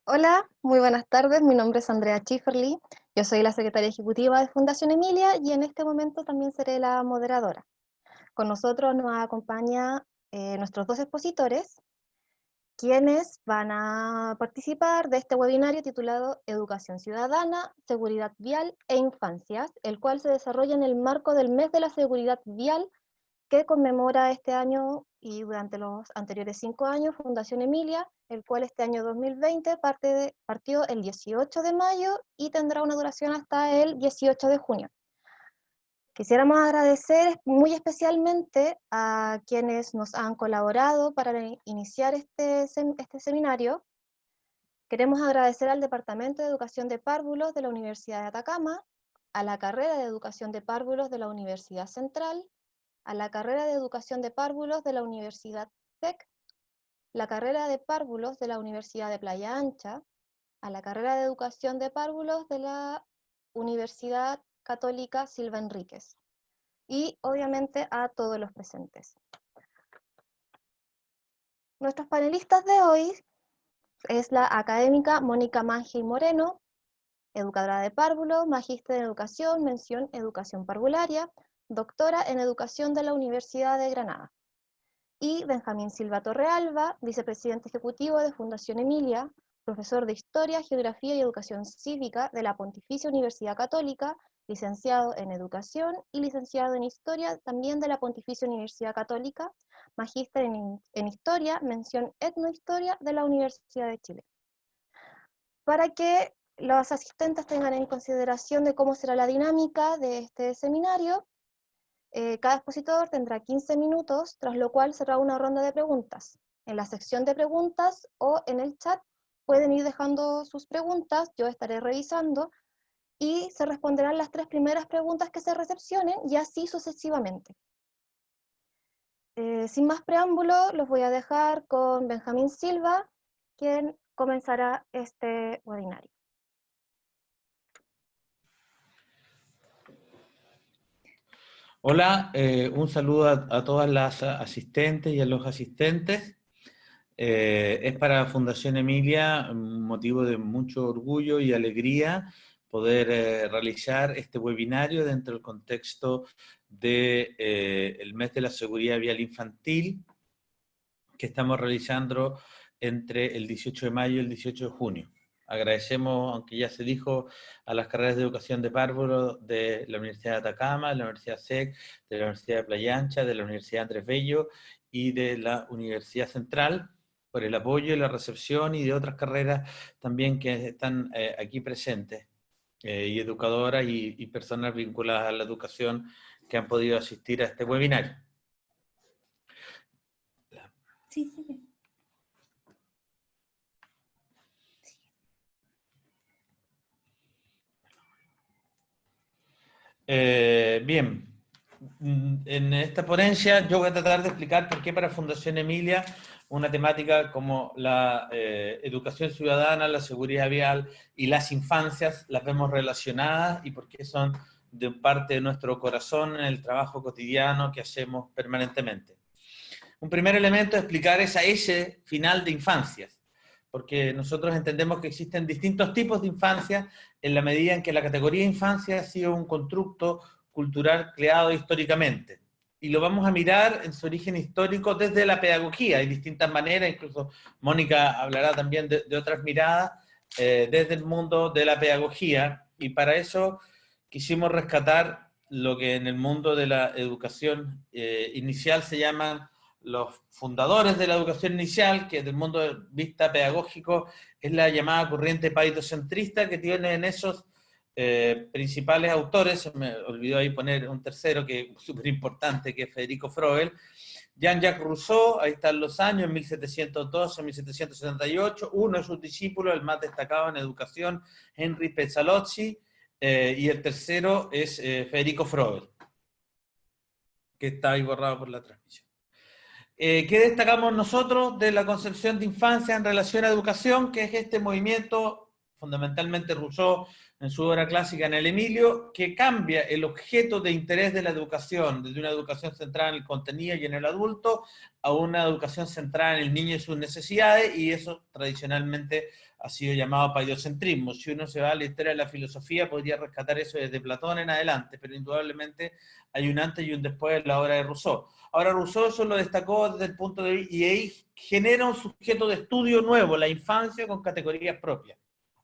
Hola, muy buenas tardes. Mi nombre es Andrea Schifferly. Yo soy la secretaria ejecutiva de Fundación Emilia y en este momento también seré la moderadora. Con nosotros nos acompaña nuestros dos expositores, quienes van a participar de este webinario titulado Educación Ciudadana, Seguridad Vial e Infancias, el cual se desarrolla en el marco del Mes de la Seguridad Vial que conmemora este año y durante los anteriores 5 años Fundación Emilia, el cual este año 2020 partió el 18 de mayo y tendrá una duración hasta el 18 de junio. Quisiéramos agradecer muy especialmente a quienes nos han colaborado para iniciar este seminario. Queremos agradecer al Departamento de Educación de Párvulos de la Universidad de Atacama, a la carrera de Educación de Párvulos de la Universidad Central, a la carrera de Educación de Párvulos de la Universidad TEC, la carrera de Párvulos de la Universidad de Playa Ancha, a la carrera de Educación de Párvulos de la Universidad Católica Silva Enríquez, y obviamente a todos los presentes. Nuestros panelistas de hoy es la académica Mónica Mangel Moreno, educadora de párvulos, magíster en educación, mención educación parvularia, doctora en educación de la Universidad de Granada. Y Benjamín Silva Torrealba, vicepresidente ejecutivo de Fundación Emilia, profesor de Historia, Geografía y Educación Cívica de la Pontificia Universidad Católica, licenciado en Educación y licenciado en Historia también de la Pontificia Universidad Católica, magíster en Historia, mención Etnohistoria de la Universidad de Chile. Para que los asistentes tengan en consideración de cómo será la dinámica de este seminario, cada expositor tendrá 15 minutos, tras lo cual será una ronda de preguntas. En la sección de preguntas o en el chat pueden ir dejando sus preguntas, yo estaré revisando, y se responderán las 3 primeras preguntas que se recepcionen, y así sucesivamente. Sin más preámbulo, los voy a dejar con Benjamín Silva, quien comenzará este webinario. Hola, un saludo a todas las asistentes y a los asistentes. Es para Fundación Emilia un motivo de mucho orgullo y alegría poder realizar este webinario dentro del contexto del Mes de la Seguridad Vial Infantil que estamos realizando entre el 18 de mayo y el 18 de junio. Agradecemos, aunque ya se dijo, a las carreras de educación de párvulos de la Universidad de Atacama, de la Universidad SEC, de la Universidad de Playa Ancha, de la Universidad Andrés Bello y de la Universidad Central por el apoyo y la recepción, y de otras carreras también que están aquí presentes, y educadoras y personas vinculadas a la educación que han podido asistir a este webinario. Sí, sí. Bien, en esta ponencia yo voy a tratar de explicar por qué para Fundación Emilia una temática como la educación ciudadana, la seguridad vial y las infancias las vemos relacionadas y por qué son de parte de nuestro corazón en el trabajo cotidiano que hacemos permanentemente. Un primer elemento es explicar esa S final de infancias, porque nosotros entendemos que existen distintos tipos de infancia en la medida en que la categoría infancia ha sido un constructo cultural creado históricamente. Y lo vamos a mirar en su origen histórico desde la pedagogía. Hay distintas maneras, incluso Mónica hablará también de otras miradas, desde el mundo de la pedagogía. Y para eso quisimos rescatar lo que en el mundo de la educación inicial se llama los fundadores de la educación inicial, que desde el mundo de vista pedagógico es la llamada corriente paitocentrista, que tiene en esos principales autores. Se me olvidó ahí poner un tercero que es súper importante, que es Federico Froebel, Jean-Jacques Rousseau, ahí están los años, 1712, 1778, uno de sus discípulos, el más destacado en educación, Henri Pestalozzi, y el tercero es Federico Froebel, que está ahí borrado por la transmisión. ¿Qué destacamos nosotros de la concepción de infancia en relación a educación? Que es este movimiento fundamentalmente Rousseau en su obra clásica en el Emilio, que cambia el objeto de interés de la educación, desde una educación centrada en el contenido y en el adulto, a una educación centrada en el niño y sus necesidades, y eso tradicionalmente ha sido llamado paidocentrismo. Si uno se va a la historia de la filosofía, podría rescatar eso desde Platón en adelante, pero indudablemente hay un antes y un después en la obra de Rousseau. Ahora, Rousseau eso lo destacó desde el punto de vista, y ahí genera un sujeto de estudio nuevo, la infancia con categorías propias.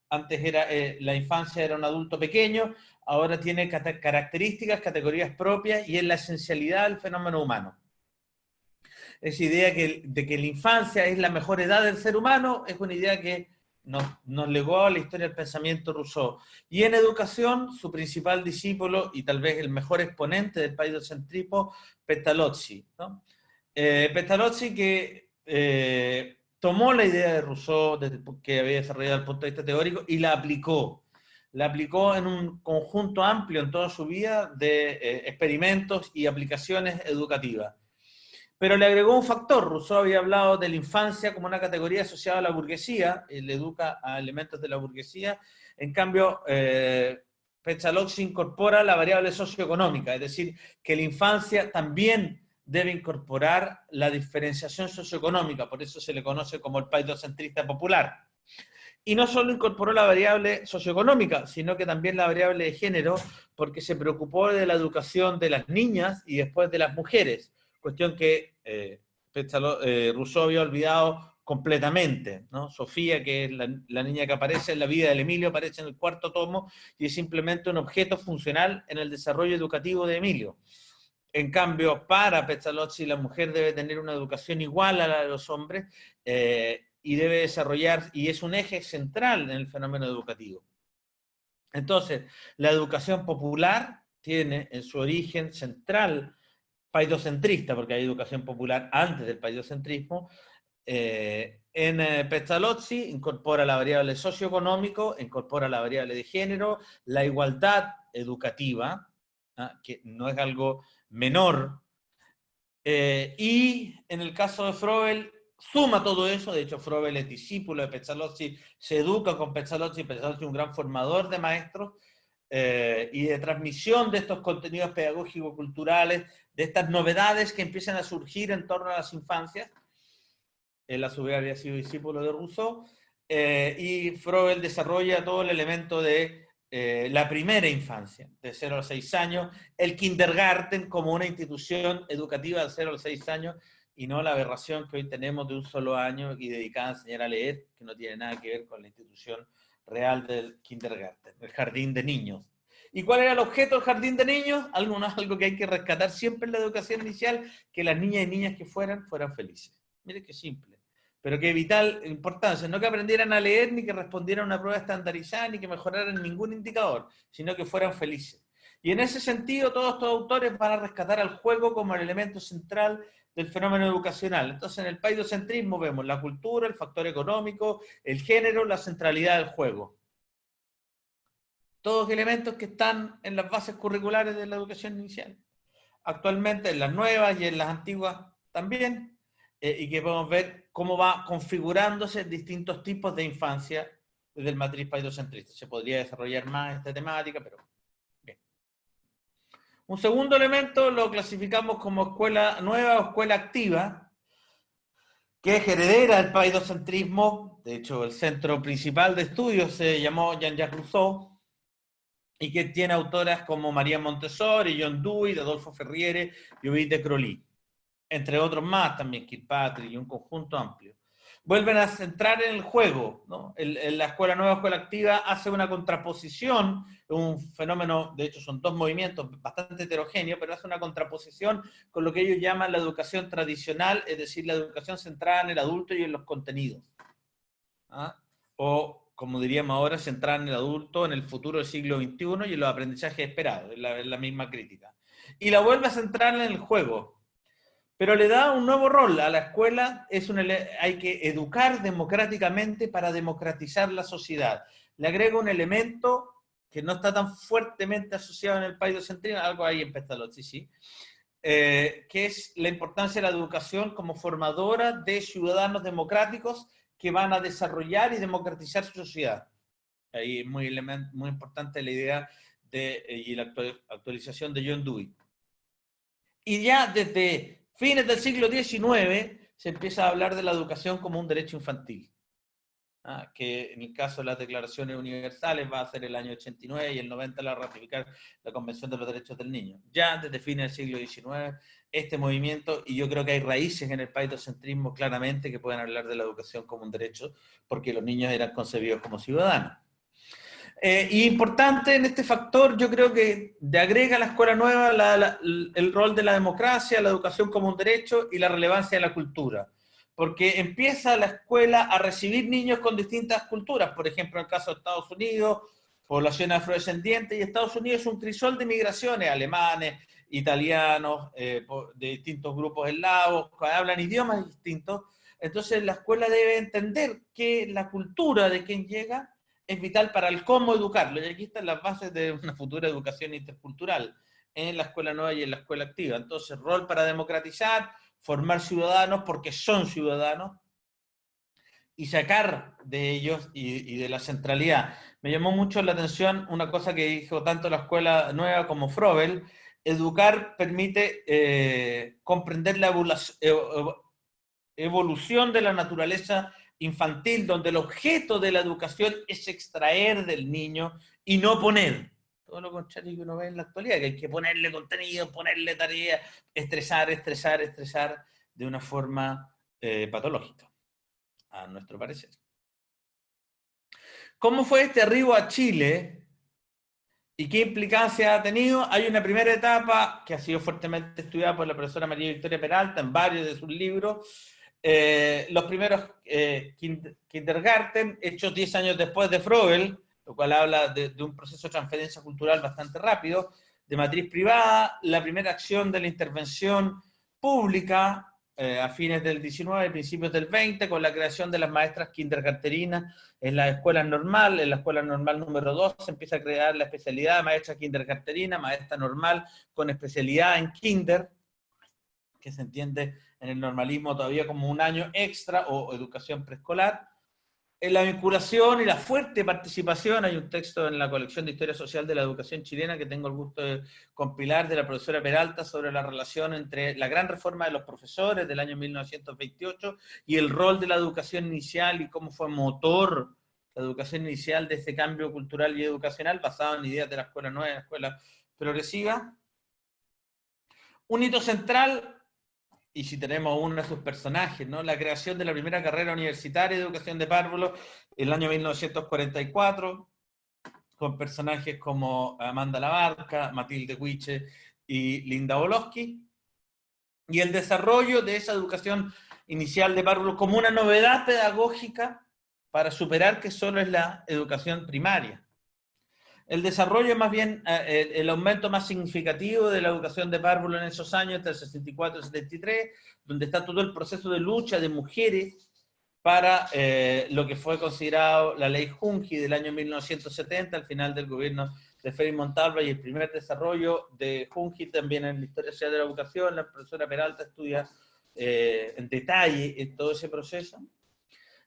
Antes era, la infancia era un adulto pequeño, ahora tiene características, categorías propias, y es la esencialidad del fenómeno humano. Esa idea de que la infancia es la mejor edad del ser humano es una idea que nos legó a la historia del pensamiento Rousseau. Y en educación, su principal discípulo y tal vez el mejor exponente del paidocentrismo, Pestalozzi, ¿no? Pestalozzi que tomó la idea de Rousseau que había desarrollado desde el punto de vista teórico y la aplicó. La aplicó en un conjunto amplio en toda su vida de experimentos y aplicaciones educativas. Pero le agregó un factor. Rousseau había hablado de la infancia como una categoría asociada a la burguesía, le educa a elementos de la burguesía. En cambio, Pestalozzi incorpora la variable socioeconómica, es decir, que la infancia también debe incorporar la diferenciación socioeconómica, por eso se le conoce como el paidocentrista popular. Y no solo incorporó la variable socioeconómica, sino que también la variable de género, porque se preocupó de la educación de las niñas y después de las mujeres, cuestión que Rousseau había olvidado completamente, ¿no? Sofía, que es la niña que aparece en la vida del Emilio, aparece en el cuarto tomo y es simplemente un objeto funcional en el desarrollo educativo de Emilio. En cambio, para Pestalozzi, la mujer debe tener una educación igual a la de los hombres y debe desarrollar, y es un eje central en el fenómeno educativo. Entonces, la educación popular tiene en su origen central paidocentrista, porque hay educación popular antes del paidocentrismo. En Pestalozzi incorpora la variable socioeconómico, incorpora la variable de género, la igualdad educativa, que no es algo menor, y en el caso de Froebel suma todo eso. De hecho Froebel es discípulo de Pestalozzi, se educa con Pestalozzi, Pestalozzi es un gran formador de maestros y de transmisión de estos contenidos pedagógicos culturales, de estas novedades que empiezan a surgir en torno a las infancias. Él a su vez había sido discípulo de Rousseau, y Froebel desarrolla todo el elemento de la primera infancia, de 0 a 6 años, el kindergarten como una institución educativa de 0 a 6 años, y no la aberración que hoy tenemos de un solo año y dedicada a enseñar a leer, que no tiene nada que ver con la institución real del kindergarten, el jardín de niños. ¿Y cuál era el objeto del jardín de niños? Algo que hay que rescatar siempre en la educación inicial, que las niñas y niñas que fueran felices. Mire qué simple, pero qué vital importancia. No que aprendieran a leer, ni que respondieran a una prueba estandarizada, ni que mejoraran ningún indicador, sino que fueran felices. Y en ese sentido, todos estos autores van a rescatar al juego como el elemento central del fenómeno educacional. Entonces, en el paidocentrismo vemos la cultura, el factor económico, el género, la centralidad del juego. Todos elementos que están en las bases curriculares de la educación inicial. Actualmente en las nuevas y en las antiguas también, y que podemos ver cómo va configurándose distintos tipos de infancia desde el matriz paidocentrista. Se podría desarrollar más esta temática, pero bien. Un segundo elemento lo clasificamos como escuela nueva o escuela activa, que es heredera del paidocentrismo. De hecho, el centro principal de estudios se llamó Jean-Jacques Rousseau, y que tiene autoras como María Montessori, John Dewey, Adolfo Ferriere y Ovid de Crowley, entre otros más también, Kirkpatrick, y un conjunto amplio. Vuelven a centrar en el juego, ¿no? La escuela nueva, escuela activa, hace una contraposición, un fenómeno, de hecho son dos movimientos bastante heterogéneos, pero hace una contraposición con lo que ellos llaman la educación tradicional, es decir, la educación centrada en el adulto y en los contenidos. O, como diríamos ahora, centrada en el adulto, en el futuro del siglo XXI y en los aprendizajes esperados, es la misma crítica. Y la vuelve a centrar en el juego, pero le da un nuevo rol a la escuela. Hay que educar democráticamente para democratizar la sociedad. Le agrega un elemento que no está tan fuertemente asociado en el paidocentrismo, algo ahí en Pestalozzi, sí, que es la importancia de la educación como formadora de ciudadanos democráticos que van a desarrollar y democratizar su sociedad. Ahí es muy importante la idea y la actualización de John Dewey. Y ya desde fines del siglo XIX se empieza a hablar de la educación como un derecho infantil, que en el caso de las declaraciones universales va a ser el año 89 y el 90 la ratificar la Convención de los Derechos del Niño. Ya desde fines del siglo XIX, este movimiento, y yo creo que hay raíces en el paidocentrismo claramente que pueden hablar de la educación como un derecho, porque los niños eran concebidos como ciudadanos. Y importante en este factor, yo creo que agrega a la escuela nueva el rol de la democracia, la educación como un derecho y la relevancia de la cultura. Porque empieza la escuela a recibir niños con distintas culturas. Por ejemplo, en el caso de Estados Unidos, población afrodescendiente, y Estados Unidos es un crisol de migraciones, alemanes, italianos, de distintos grupos eslavos, que hablan idiomas distintos. Entonces la escuela debe entender que la cultura de quien llega es vital para el cómo educarlo. Y aquí están las bases de una futura educación intercultural en la escuela nueva y en la escuela activa. Entonces, rol para democratizar, formar ciudadanos porque son ciudadanos y sacar de ellos y de la centralidad. Me llamó mucho la atención una cosa que dijo tanto la escuela nueva como Froebel: educar permite comprender la evolución de la naturaleza infantil, donde el objeto de la educación es extraer del niño y no poner. Todo lo contrario que uno ve en la actualidad, que hay que ponerle contenido, ponerle tarea, estresar de una forma patológica, a nuestro parecer. ¿Cómo fue este arribo a Chile y qué implicancia ha tenido? Hay una primera etapa que ha sido fuertemente estudiada por la profesora María Victoria Peralta en varios de sus libros. Los primeros kindergarten, hechos 10 años después de Froebel, lo cual habla de un proceso de transferencia cultural bastante rápido, de matriz privada, la primera acción de la intervención pública a fines del 19 y principios del 20, con la creación de las maestras kindergarterinas en la escuela normal número 2, se empieza a crear la especialidad de maestra kindergarterina, maestra normal con especialidad en kinder, que se entiende en el normalismo todavía como un año extra o educación preescolar. En la vinculación y la fuerte participación, hay un texto en la colección de Historia Social de la Educación Chilena que tengo el gusto de compilar, de la profesora Peralta, sobre la relación entre la gran reforma de los profesores del año 1928 y el rol de la educación inicial y cómo fue motor la educación inicial de este cambio cultural y educacional basado en ideas de la escuela nueva, la escuela progresiva. Un hito central, y si tenemos uno de sus personajes, ¿no? La creación de la primera carrera universitaria de educación de párvulos en el año 1944, con personajes como Amanda Labarca, Matilde Huiche y Linda Volosky, y el desarrollo de esa educación inicial de párvulos como una novedad pedagógica para superar que solo es la educación primaria. El desarrollo es más bien el aumento más significativo de la educación de párvulos en esos años, entre el 64 y el 73, donde está todo el proceso de lucha de mujeres para lo que fue considerado la ley Junji del año 1970, al final del gobierno de Félix Montalva, y el primer desarrollo de Junji también en la historia social de la educación. La profesora Peralta estudia en detalle todo ese proceso.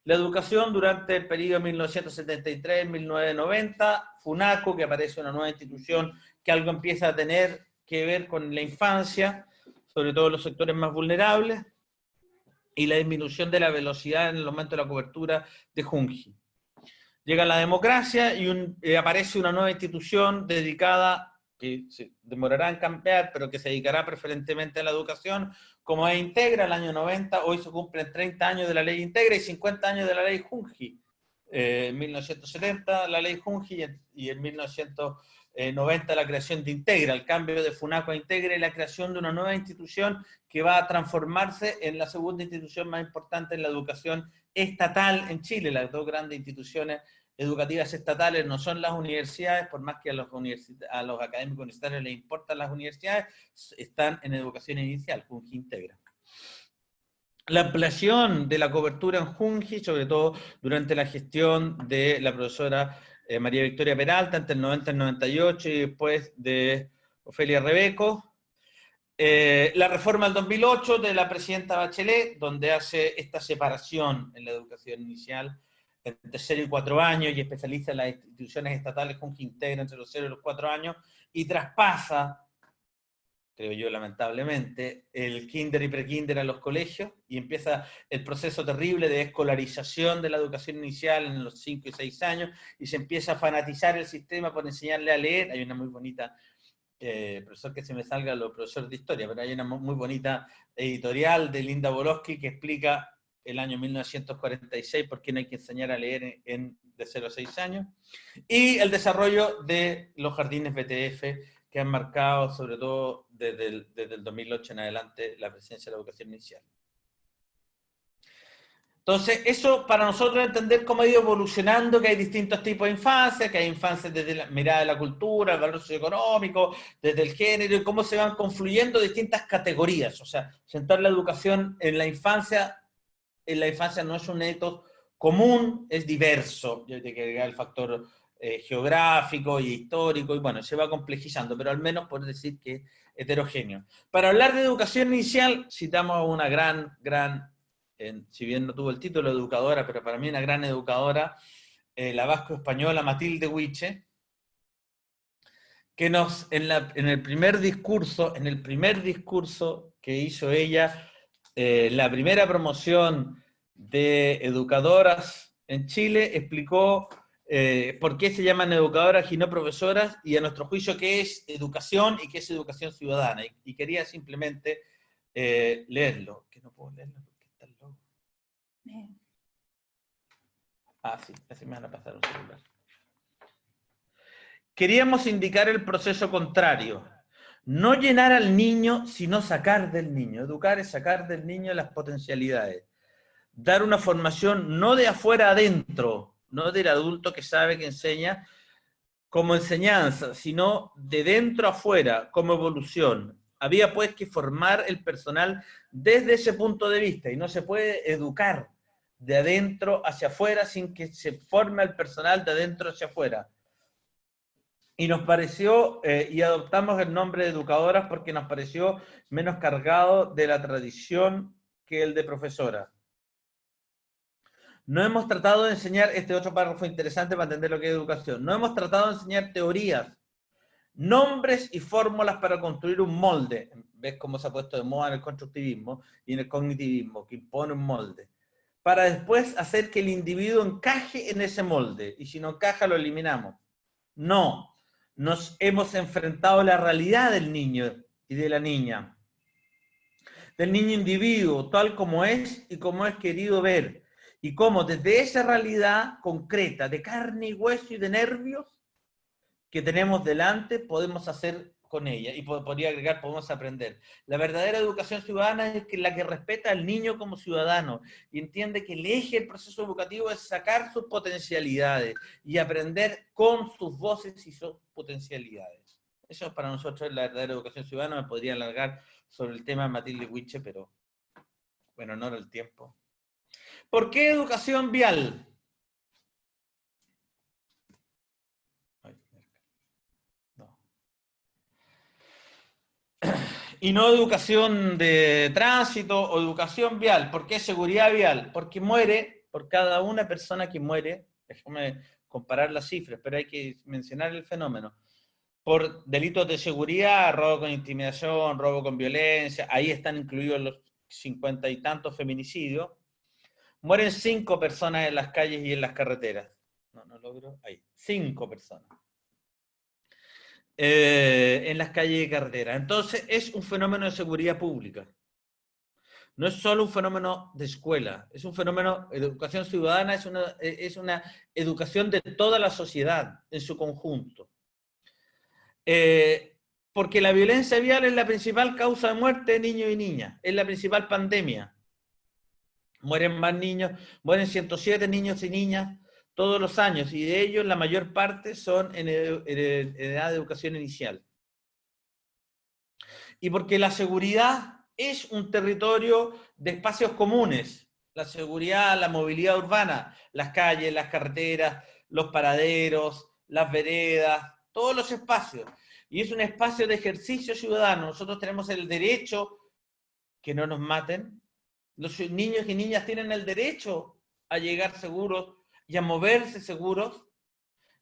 La educación durante el periodo 1973-1990, FUNACO, que aparece una nueva institución que algo empieza a tener que ver con la infancia, sobre todo los sectores más vulnerables, y la disminución de la velocidad en el aumento de la cobertura de Junji. Llega la democracia y aparece una nueva institución dedicada, que se demorará en cambiar, pero que se dedicará preferentemente a la educación, como es Integra, el año 90, hoy se cumplen 30 años de la ley Integra y 50 años de la ley Junji. En 1970 la ley Junji y en 1990 la creación de Integra, el cambio de FUNACO a Integra y la creación de una nueva institución que va a transformarse en la segunda institución más importante en la educación estatal en Chile. Las dos grandes instituciones educativas estatales no son las universidades, por más que a los académicos universitarios les importan las universidades, están en educación inicial, Junji Integra. La ampliación de la cobertura en Junji, sobre todo durante la gestión de la profesora María Victoria Peralta, entre el 90 y el 98, y después de Ofelia Rebeco. La reforma del 2008 de la presidenta Bachelet, donde hace esta separación en la educación inicial entre 0 y 4 años y especializa en las instituciones estatales con que integra entre los 0 y los 4 años, y traspasa, creo yo lamentablemente, el kinder y prekinder a los colegios, y empieza el proceso terrible de escolarización de la educación inicial en los 5 y 6 años, y se empieza a fanatizar el sistema por enseñarle a leer. Hay una muy bonita, profesor que se me salga los profesores de historia, pero hay una muy bonita editorial de Linda Borowski que explica el año 1946 por qué no hay que enseñar a leer de 0 a 6 años, y el desarrollo de los jardines BTF, que han marcado, sobre todo desde el 2008 en adelante, la presencia de la educación inicial. Entonces, eso para nosotros entender cómo ha ido evolucionando, que hay distintos tipos de infancia, que hay infancias desde la mirada de la cultura, el valor socioeconómico, desde el género, y cómo se van confluyendo distintas categorías. O sea, centrar la educación en la infancia no es un ethos común, es diverso. Yo tengo que agregar el factor geográfico y histórico, y bueno, se va complejizando, pero al menos por decir que es heterogéneo. Para hablar de educación inicial, citamos a una gran, si bien no tuvo el título de educadora, pero para mí una gran educadora, la vasco-española Matilde Huiche, que en el primer discurso que hizo ella, la primera promoción de educadoras en Chile, explicó por qué se llaman educadoras y no profesoras, y a nuestro juicio qué es educación y qué es educación ciudadana. Y quería simplemente leerlo, que no puedo leerlo porque está el logo. Sí, así me van a pasar un celular. Queríamos indicar el proceso contrario. No llenar al niño, sino sacar del niño. Educar es sacar del niño las potencialidades. Dar una formación no de afuera adentro, no del adulto que sabe, que enseña, como enseñanza, sino de dentro afuera, como evolución. Había pues que formar el personal desde ese punto de vista, y no se puede educar de adentro hacia afuera sin que se forme el personal de adentro hacia afuera. Y nos pareció, y adoptamos el nombre de educadoras porque nos pareció menos cargado de la tradición que el de profesora. No hemos tratado de enseñar, este otro párrafo interesante para entender lo que es educación, no hemos tratado de enseñar teorías, nombres y fórmulas para construir un molde. ¿Ves cómo se ha puesto de moda en el constructivismo y en el cognitivismo, que impone un molde? Para después hacer que el individuo encaje en ese molde, y si no encaja lo eliminamos. No, nos hemos enfrentado a la realidad del niño y de la niña, del niño individuo, tal como es y como es querido ver, y cómo desde esa realidad concreta, de carne y hueso y de nervios que tenemos delante, podemos hacer con ella, y podría agregar, podemos aprender. La verdadera educación ciudadana es la que respeta al niño como ciudadano, y entiende que el eje del proceso educativo es sacar sus potencialidades, y aprender con sus voces y sus potencialidades. Eso para nosotros es la verdadera educación ciudadana. Me podría alargar sobre el tema de Matilde Huiche, pero bueno, no era el tiempo. ¿Por qué educación vial? No. Y no educación de tránsito o educación vial. ¿Por qué seguridad vial? Porque muere, por cada una persona que muere, déjame comparar las cifras, pero hay que mencionar el fenómeno, por delitos de seguridad, robo con intimidación, robo con violencia, ahí están incluidos los 50 y tantos feminicidios, mueren 5 personas en las calles y en las carreteras. No logro, ahí, 5 personas. En las calles y carreteras. Entonces, es un fenómeno de seguridad pública. No es solo un fenómeno de escuela, es un fenómeno, educación ciudadana es una educación de toda la sociedad en su conjunto. Porque la violencia vial es la principal causa de muerte de niños y niñas, es la principal pandemia. Mueren más niños, mueren 107 niños y niñas todos los años, y de ellos la mayor parte son en edad de educación inicial. Y porque la seguridad es un territorio de espacios comunes, la seguridad, la movilidad urbana, las calles, las carreteras, los paraderos, las veredas, todos los espacios. Y es un espacio de ejercicio ciudadano. Nosotros tenemos el derecho que no nos maten. Los niños y niñas tienen el derecho a llegar seguros y a moverse seguros,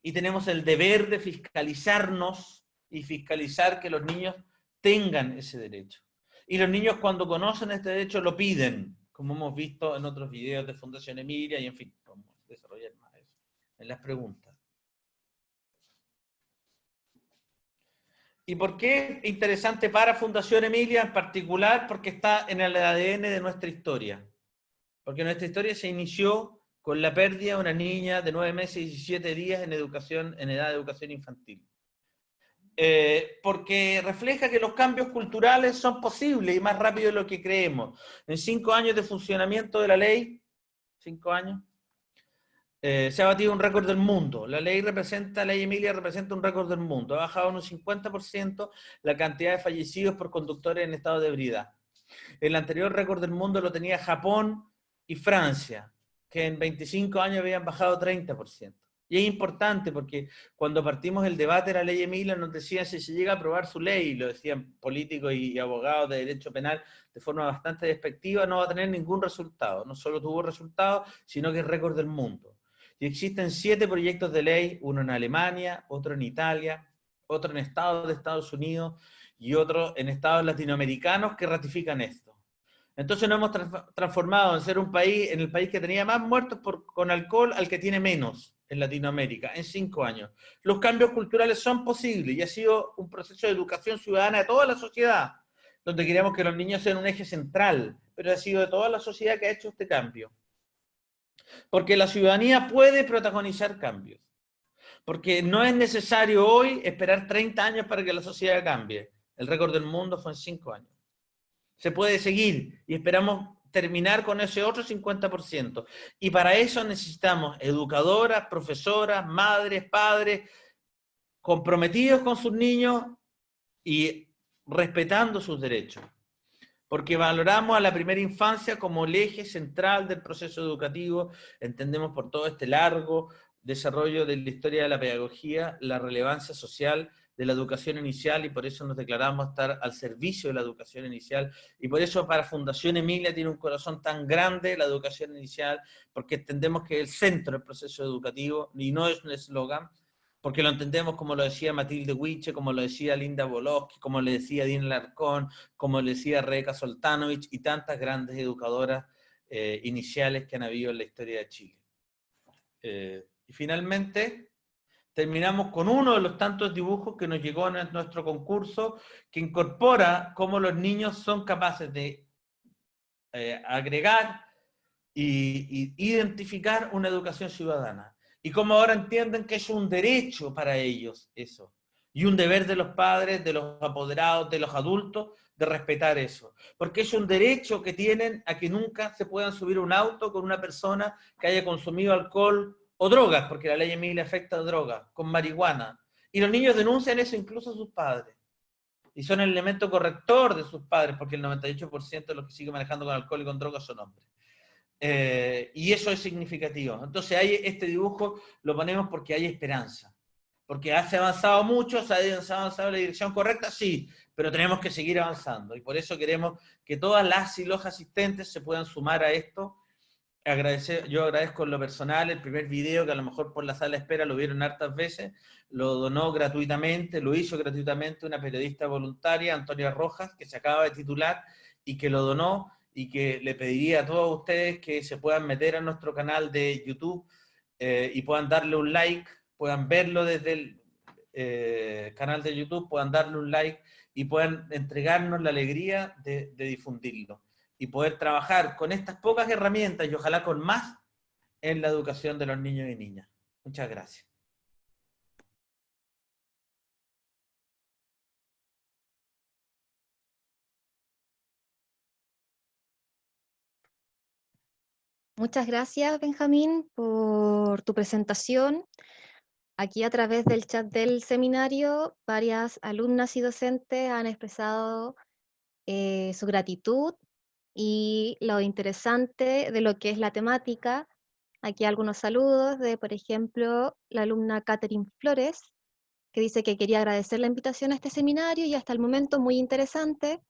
y tenemos el deber de fiscalizarnos y fiscalizar que los niños tengan ese derecho. Y los niños cuando conocen este derecho lo piden, como hemos visto en otros videos de Fundación Emilia, y en fin, vamos a desarrollar más eso en las preguntas. ¿Y por qué es interesante para Fundación Emilia en particular? Porque está en el ADN de nuestra historia. Porque nuestra historia se inició con la pérdida de una niña de 9 meses y 17 días en edad de educación infantil. Porque refleja que los cambios culturales son posibles y más rápido de lo que creemos. En 5 años de funcionamiento de la ley, 5 años, se ha batido un récord del mundo. La ley Emilia representa un récord del mundo. Ha bajado en un 50% la cantidad de fallecidos por conductores en estado de ebriedad. El anterior récord del mundo lo tenía Japón y Francia, que en 25 años habían bajado 30%. Y es importante porque cuando partimos el debate de la ley Emilia nos decían si se llega a aprobar su ley, y lo decían políticos y abogados de derecho penal de forma bastante despectiva, no va a tener ningún resultado. No solo tuvo resultados, sino que es récord del mundo. Y existen 7 proyectos de ley, uno en Alemania, otro en Italia, otro en estados de Estados Unidos y otro en estados latinoamericanos que ratifican esto. Entonces nos hemos transformado en ser un país, en el país que tenía más muertos con alcohol al que tiene menos en Latinoamérica, en 5 años. Los cambios culturales son posibles y ha sido un proceso de educación ciudadana de toda la sociedad, donde queríamos que los niños sean un eje central, pero ha sido de toda la sociedad que ha hecho este cambio. Porque la ciudadanía puede protagonizar cambios. Porque no es necesario hoy esperar 30 años para que la sociedad cambie. El récord del mundo fue en 5 años. Se puede seguir y esperamos terminar con ese otro 50%. Y para eso necesitamos educadoras, profesoras, madres, padres, comprometidos con sus niños y respetando sus derechos. Porque valoramos a la primera infancia como el eje central del proceso educativo, entendemos por todo este largo desarrollo de la historia de la pedagogía, la relevancia social de la educación inicial, y por eso nos declaramos estar al servicio de la educación inicial, y por eso para Fundación Emilia tiene un corazón tan grande la educación inicial, porque entendemos que es el centro del proceso educativo, y no es un eslogan, porque lo entendemos como lo decía Matilde Huiche, como lo decía Linda Bolowski, como le decía Dina Larcón, como le decía Rebeca Soltanovich, y tantas grandes educadoras iniciales que han habido en la historia de Chile. Y finalmente, terminamos con uno de los tantos dibujos que nos llegó en nuestro concurso, que incorpora cómo los niños son capaces de agregar y identificar una educación ciudadana. Y cómo ahora entienden que es un derecho para ellos eso. Y un deber de los padres, de los apoderados, de los adultos, de respetar eso. Porque es un derecho que tienen a que nunca se puedan subir a un auto con una persona que haya consumido alcohol o drogas, porque la ley Emilia afecta a drogas, con marihuana. Y los niños denuncian eso incluso a sus padres. Y son el elemento corrector de sus padres, porque el 98% de los que siguen manejando con alcohol y con drogas son hombres. Y eso es significativo. Entonces este dibujo lo ponemos porque hay esperanza. Porque se ha avanzado mucho, se ha avanzado en la dirección correcta, sí, pero tenemos que seguir avanzando. Y por eso queremos que todas las y los asistentes se puedan sumar a esto. Yo agradezco en lo personal el primer video, que a lo mejor por la sala de espera lo vieron hartas veces, lo donó gratuitamente, lo hizo gratuitamente una periodista voluntaria, Antonia Rojas, que se acaba de titular y que lo donó, y que le pediría a todos ustedes que se puedan meter a nuestro canal de YouTube y puedan darle un like, puedan verlo desde el canal de YouTube, puedan darle un like y puedan entregarnos la alegría de difundirlo y poder trabajar con estas pocas herramientas y ojalá con más en la educación de los niños y niñas. Muchas gracias. Muchas gracias, Benjamín, por tu presentación. Aquí a través del chat del seminario, varias alumnas y docentes han expresado su gratitud y lo interesante de lo que es la temática. Aquí algunos saludos de, por ejemplo, la alumna Catherine Flores, que dice que quería agradecer la invitación a este seminario y hasta el momento muy interesante.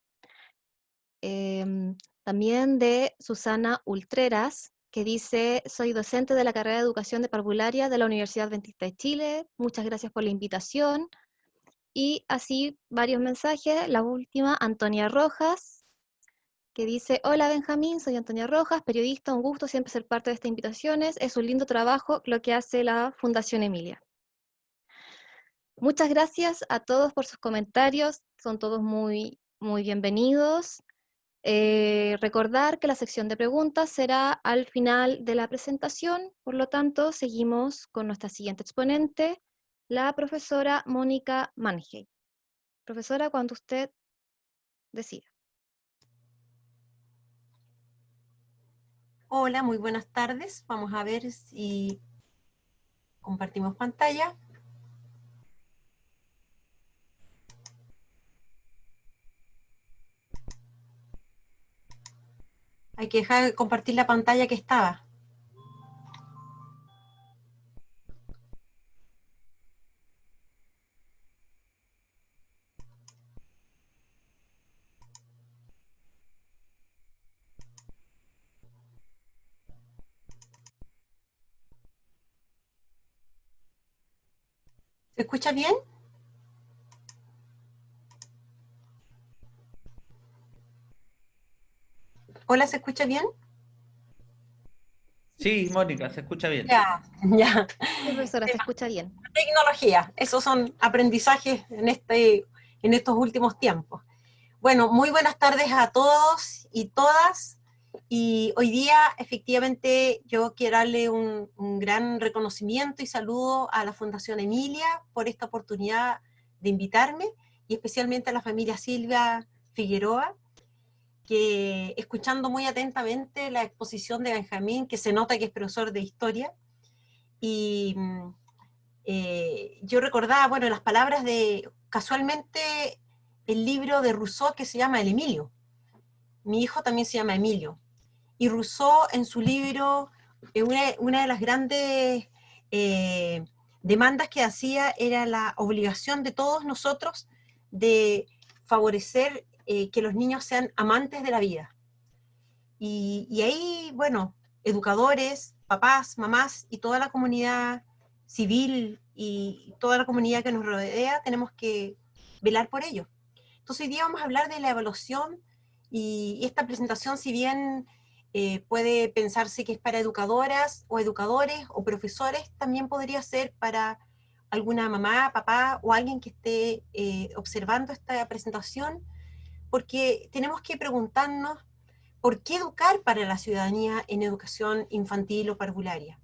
También de Susana Ultreras, que dice: soy docente de la carrera de Educación de Parvularia de la Universidad Adventista de Chile, muchas gracias por la invitación. Y así varios mensajes. La última, Antonia Rojas, que dice: hola Benjamín, soy Antonia Rojas, periodista, un gusto siempre ser parte de estas invitaciones, es un lindo trabajo lo que hace la Fundación Emilia. Muchas gracias a todos por sus comentarios, son todos muy, muy bienvenidos. Recordar que la sección de preguntas será al final de la presentación, por lo tanto seguimos con nuestra siguiente exponente, la profesora Mónica Mangey. Profesora, cuando usted decida. Hola, muy buenas tardes. Vamos a ver si compartimos pantalla. Hay que dejar de compartir la pantalla que estaba. ¿Se escucha bien? Hola, ¿se escucha bien? Sí, Mónica, se escucha bien. Ya, ya. Sí, profesora, se escucha bien. Tecnología, esos son aprendizajes en estos últimos tiempos. Bueno, muy buenas tardes a todos y todas. Y hoy día, efectivamente, yo quiero darle un gran reconocimiento y saludo a la Fundación Emilia por esta oportunidad de invitarme, y especialmente a la familia Silvia Figueroa, que escuchando muy atentamente la exposición de Benjamín, que se nota que es profesor de historia, y yo recordaba, bueno, las palabras de, casualmente, el libro de Rousseau que se llama El Emilio. Mi hijo también se llama Emilio. Y Rousseau en su libro, una de las grandes demandas que hacía era la obligación de todos nosotros de favorecer que los niños sean amantes de la vida. Y ahí, bueno, educadores, papás, mamás y toda la comunidad civil y toda la comunidad que nos rodea tenemos que velar por ello. Entonces hoy día vamos a hablar de la evaluación, y esta presentación, si bien puede pensarse que es para educadoras o educadores o profesores, también podría ser para alguna mamá, papá o alguien que esté observando esta presentación, porque tenemos que preguntarnos por qué educar para la ciudadanía en educación infantil o parvularia.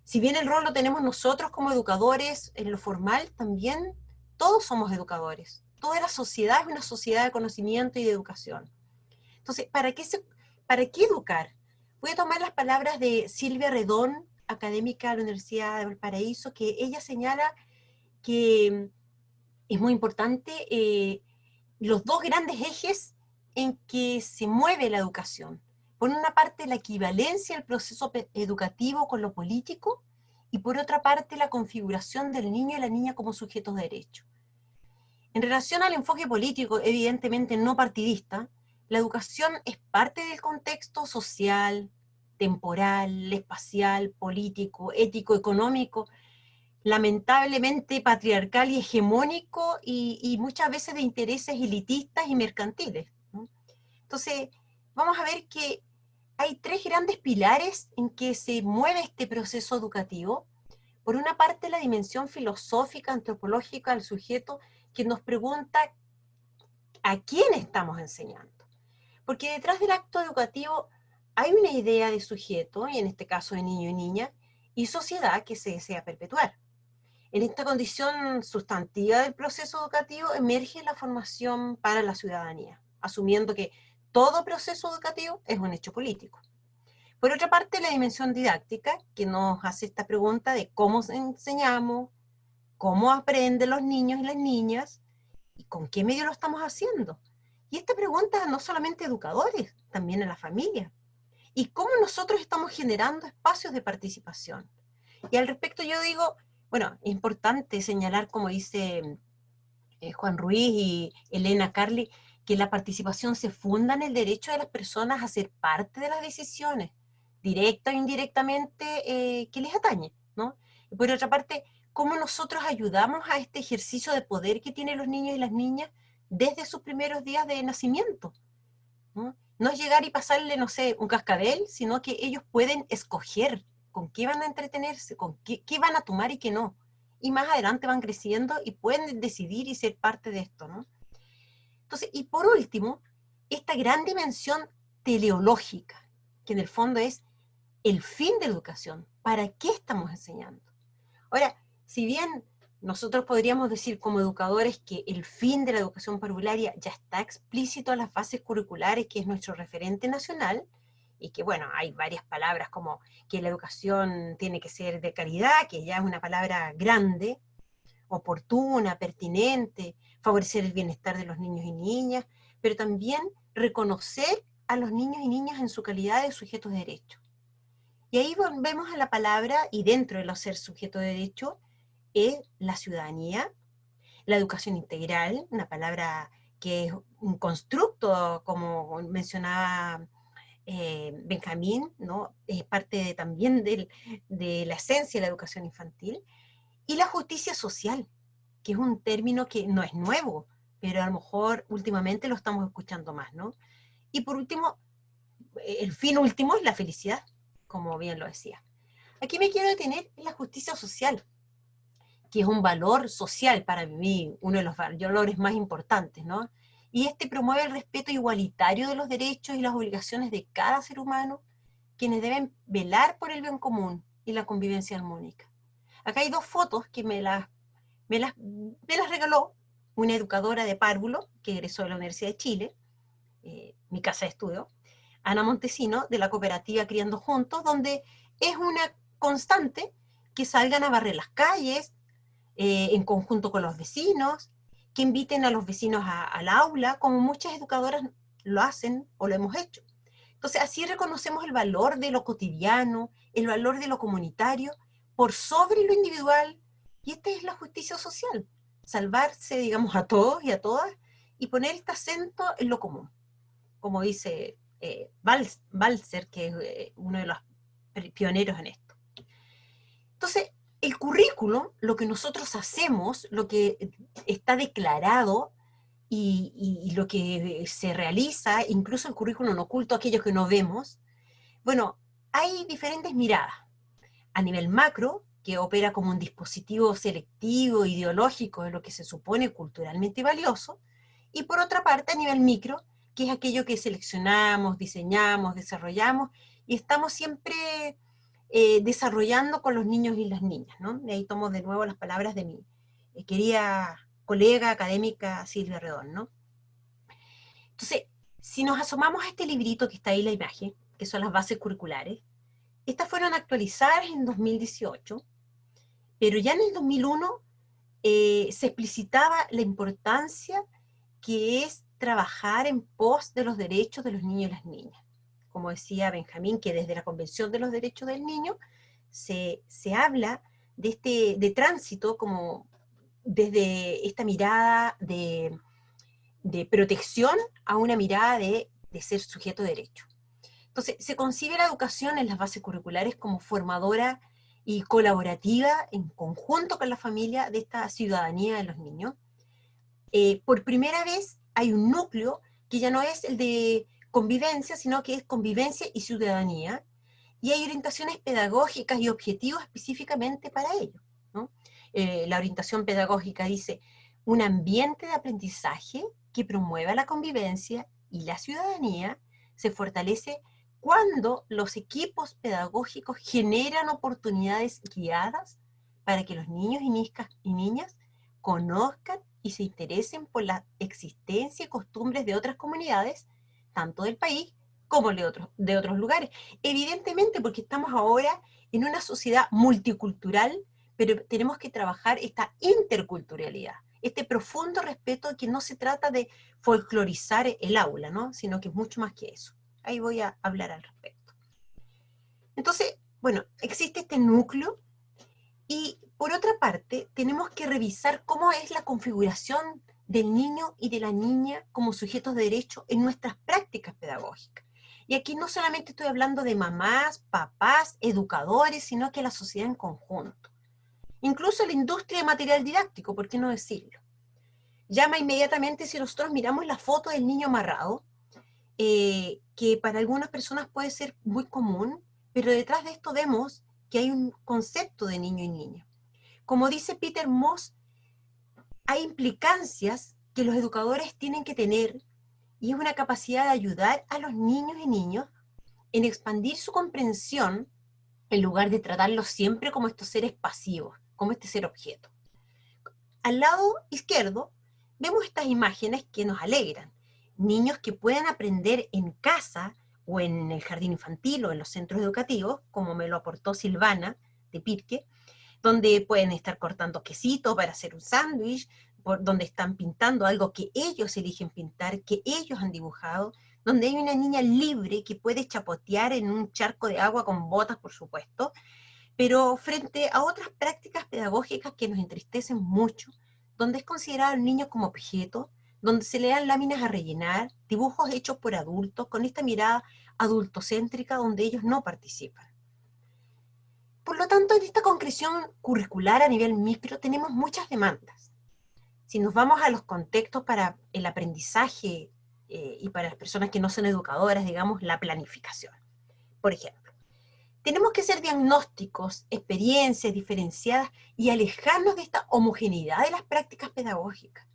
Si bien el rol lo tenemos nosotros como educadores en lo formal, también todos somos educadores. Toda la sociedad es una sociedad de conocimiento y de educación. Entonces, ¿para qué educar? Voy a tomar las palabras de Silvia Redón, académica de la Universidad de Valparaíso, que ella señala que es muy importante los dos grandes ejes en que se mueve la educación. Por una parte, la equivalencia del proceso educativo con lo político, y por otra parte, la configuración del niño y la niña como sujetos de derecho. En relación al enfoque político, evidentemente no partidista, la educación es parte del contexto social, temporal, espacial, político, ético, económico, lamentablemente patriarcal y hegemónico, y muchas veces de intereses elitistas y mercantiles, ¿no? Entonces, vamos a ver que hay tres grandes pilares en que se mueve este proceso educativo. Por una parte, la dimensión filosófica, antropológica del sujeto, que nos pregunta a quién estamos enseñando. Porque detrás del acto educativo hay una idea de sujeto, y en este caso de niño y niña, y sociedad que se desea perpetuar. En esta condición sustantiva del proceso educativo emerge la formación para la ciudadanía, asumiendo que todo proceso educativo es un hecho político. Por otra parte, la dimensión didáctica, que nos hace esta pregunta de cómo enseñamos, cómo aprenden los niños y las niñas, y con qué medio lo estamos haciendo. Y esta pregunta no solamente a educadores, también a la familia. Y cómo nosotros estamos generando espacios de participación. Y al respecto yo digo, bueno, es importante señalar, como dice Juan Ruiz y Elena Carli, que la participación se funda en el derecho de las personas a ser parte de las decisiones, directa o indirectamente, que les atañe, ¿no? Y por otra parte, cómo nosotros ayudamos a este ejercicio de poder que tienen los niños y las niñas desde sus primeros días de nacimiento, ¿no? No es llegar y pasarle, no sé, un cascabel, sino que ellos pueden escoger con qué van a entretenerse, con qué van a tomar y qué no. Y más adelante van creciendo y pueden decidir y ser parte de esto, ¿no? Entonces, y por último, esta gran dimensión teleológica, que en el fondo es el fin de la educación. ¿Para qué estamos enseñando? Ahora, si bien nosotros podríamos decir como educadores que el fin de la educación parvularia ya está explícito en las bases curriculares, que es nuestro referente nacional, y que bueno, hay varias palabras como que la educación tiene que ser de calidad, que ya es una palabra grande, oportuna, pertinente, favorecer el bienestar de los niños y niñas, pero también reconocer a los niños y niñas en su calidad de sujetos de derecho. Y ahí volvemos a la palabra, y dentro de los ser sujeto de derecho, es la ciudadanía, la educación integral, una palabra que es un constructo, como mencionaba Benjamín, ¿no? Es parte también de la esencia de la educación infantil, y la justicia social, que es un término que no es nuevo, pero a lo mejor últimamente lo estamos escuchando más, ¿no? Y por último, el fin último es la felicidad, como bien lo decía. Aquí me quiero detener en la justicia social, que es un valor social para mí, uno de los valores más importantes, ¿no? Y este promueve el respeto igualitario de los derechos y las obligaciones de cada ser humano, quienes deben velar por el bien común y la convivencia armónica. Acá hay dos fotos que me las regaló una educadora de párvulo que egresó de la Universidad de Chile, mi casa de estudio, Ana Montesino, de la cooperativa Criando Juntos, donde es una constante que salgan a barrer las calles, en conjunto con los vecinos, que inviten a los vecinos al aula, como muchas educadoras lo hacen o lo hemos hecho. Entonces, así reconocemos el valor de lo cotidiano, el valor de lo comunitario, por sobre lo individual, y esta es la justicia social, salvarse, digamos, a todos y a todas, y poner este acento en lo común, como dice Balzer, que es uno de los pioneros en esto. Entonces, el currículum, lo que nosotros hacemos, lo que está declarado y lo que se realiza, incluso el currículum oculto, aquellos que no vemos, bueno, hay diferentes miradas. A nivel macro, que opera como un dispositivo selectivo, ideológico, de lo que se supone culturalmente valioso, y por otra parte, a nivel micro, que es aquello que seleccionamos, diseñamos, desarrollamos, y estamos siempre desarrollando con los niños y las niñas, ¿no? Y ahí tomo de nuevo las palabras de mi querida colega académica Silvia Redón, ¿no? Entonces, si nos asomamos a este librito que está ahí en la imagen, que son las bases curriculares, estas fueron actualizadas en 2018, pero ya en el 2001 se explicitaba la importancia que es trabajar en pos de los derechos de los niños y las niñas. Como decía Benjamín, que desde la Convención de los Derechos del Niño se habla de tránsito como desde esta mirada de protección a una mirada de ser sujeto de derecho. Entonces, se concibe la educación en las bases curriculares como formadora y colaborativa en conjunto con la familia de esta ciudadanía de los niños. Por primera vez hay un núcleo que ya no es el de convivencia, sino que es convivencia y ciudadanía, y hay orientaciones pedagógicas y objetivos específicamente para ello, ¿no? La orientación pedagógica dice, un ambiente de aprendizaje que promueva la convivencia y la ciudadanía se fortalece cuando los equipos pedagógicos generan oportunidades guiadas para que los niños y niñas conozcan y se interesen por la existencia y costumbres de otras comunidades, tanto del país como de otros lugares. Evidentemente, porque estamos ahora en una sociedad multicultural, pero tenemos que trabajar esta interculturalidad, este profundo respeto que no se trata de folclorizar el aula, ¿no? Sino que es mucho más que eso. Ahí voy a hablar al respecto. Entonces, bueno, existe este núcleo y por otra parte tenemos que revisar cómo es la configuración del niño y de la niña como sujetos de derecho en nuestras prácticas pedagógicas. Y aquí no solamente estoy hablando de mamás, papás, educadores, sino que la sociedad en conjunto. Incluso la industria de material didáctico, ¿por qué no decirlo? Llama inmediatamente si nosotros miramos la foto del niño amarrado, que para algunas personas puede ser muy común, pero detrás de esto vemos que hay un concepto de niño y niña. Como dice Peter Moss, hay implicancias que los educadores tienen que tener, y es una capacidad de ayudar a los niños y niñas en expandir su comprensión en lugar de tratarlos siempre como estos seres pasivos, como este ser objeto. Al lado izquierdo vemos estas imágenes que nos alegran. Niños que pueden aprender en casa o en el jardín infantil o en los centros educativos, como me lo aportó Silvana de Pirque, donde pueden estar cortando quesito para hacer un sándwich, donde están pintando algo que ellos eligen pintar, que ellos han dibujado, donde hay una niña libre que puede chapotear en un charco de agua con botas, por supuesto, pero frente a otras prácticas pedagógicas que nos entristecen mucho, donde es considerado al niño como objeto, donde se le dan láminas a rellenar, dibujos hechos por adultos, con esta mirada adultocéntrica donde ellos no participan. Por lo tanto, en esta concreción curricular a nivel micro tenemos muchas demandas. Si nos vamos a los contextos para el aprendizaje y para las personas que no son educadoras, digamos, la planificación. Por ejemplo, tenemos que hacer diagnósticos, experiencias diferenciadas y alejarnos de esta homogeneidad de las prácticas pedagógicas.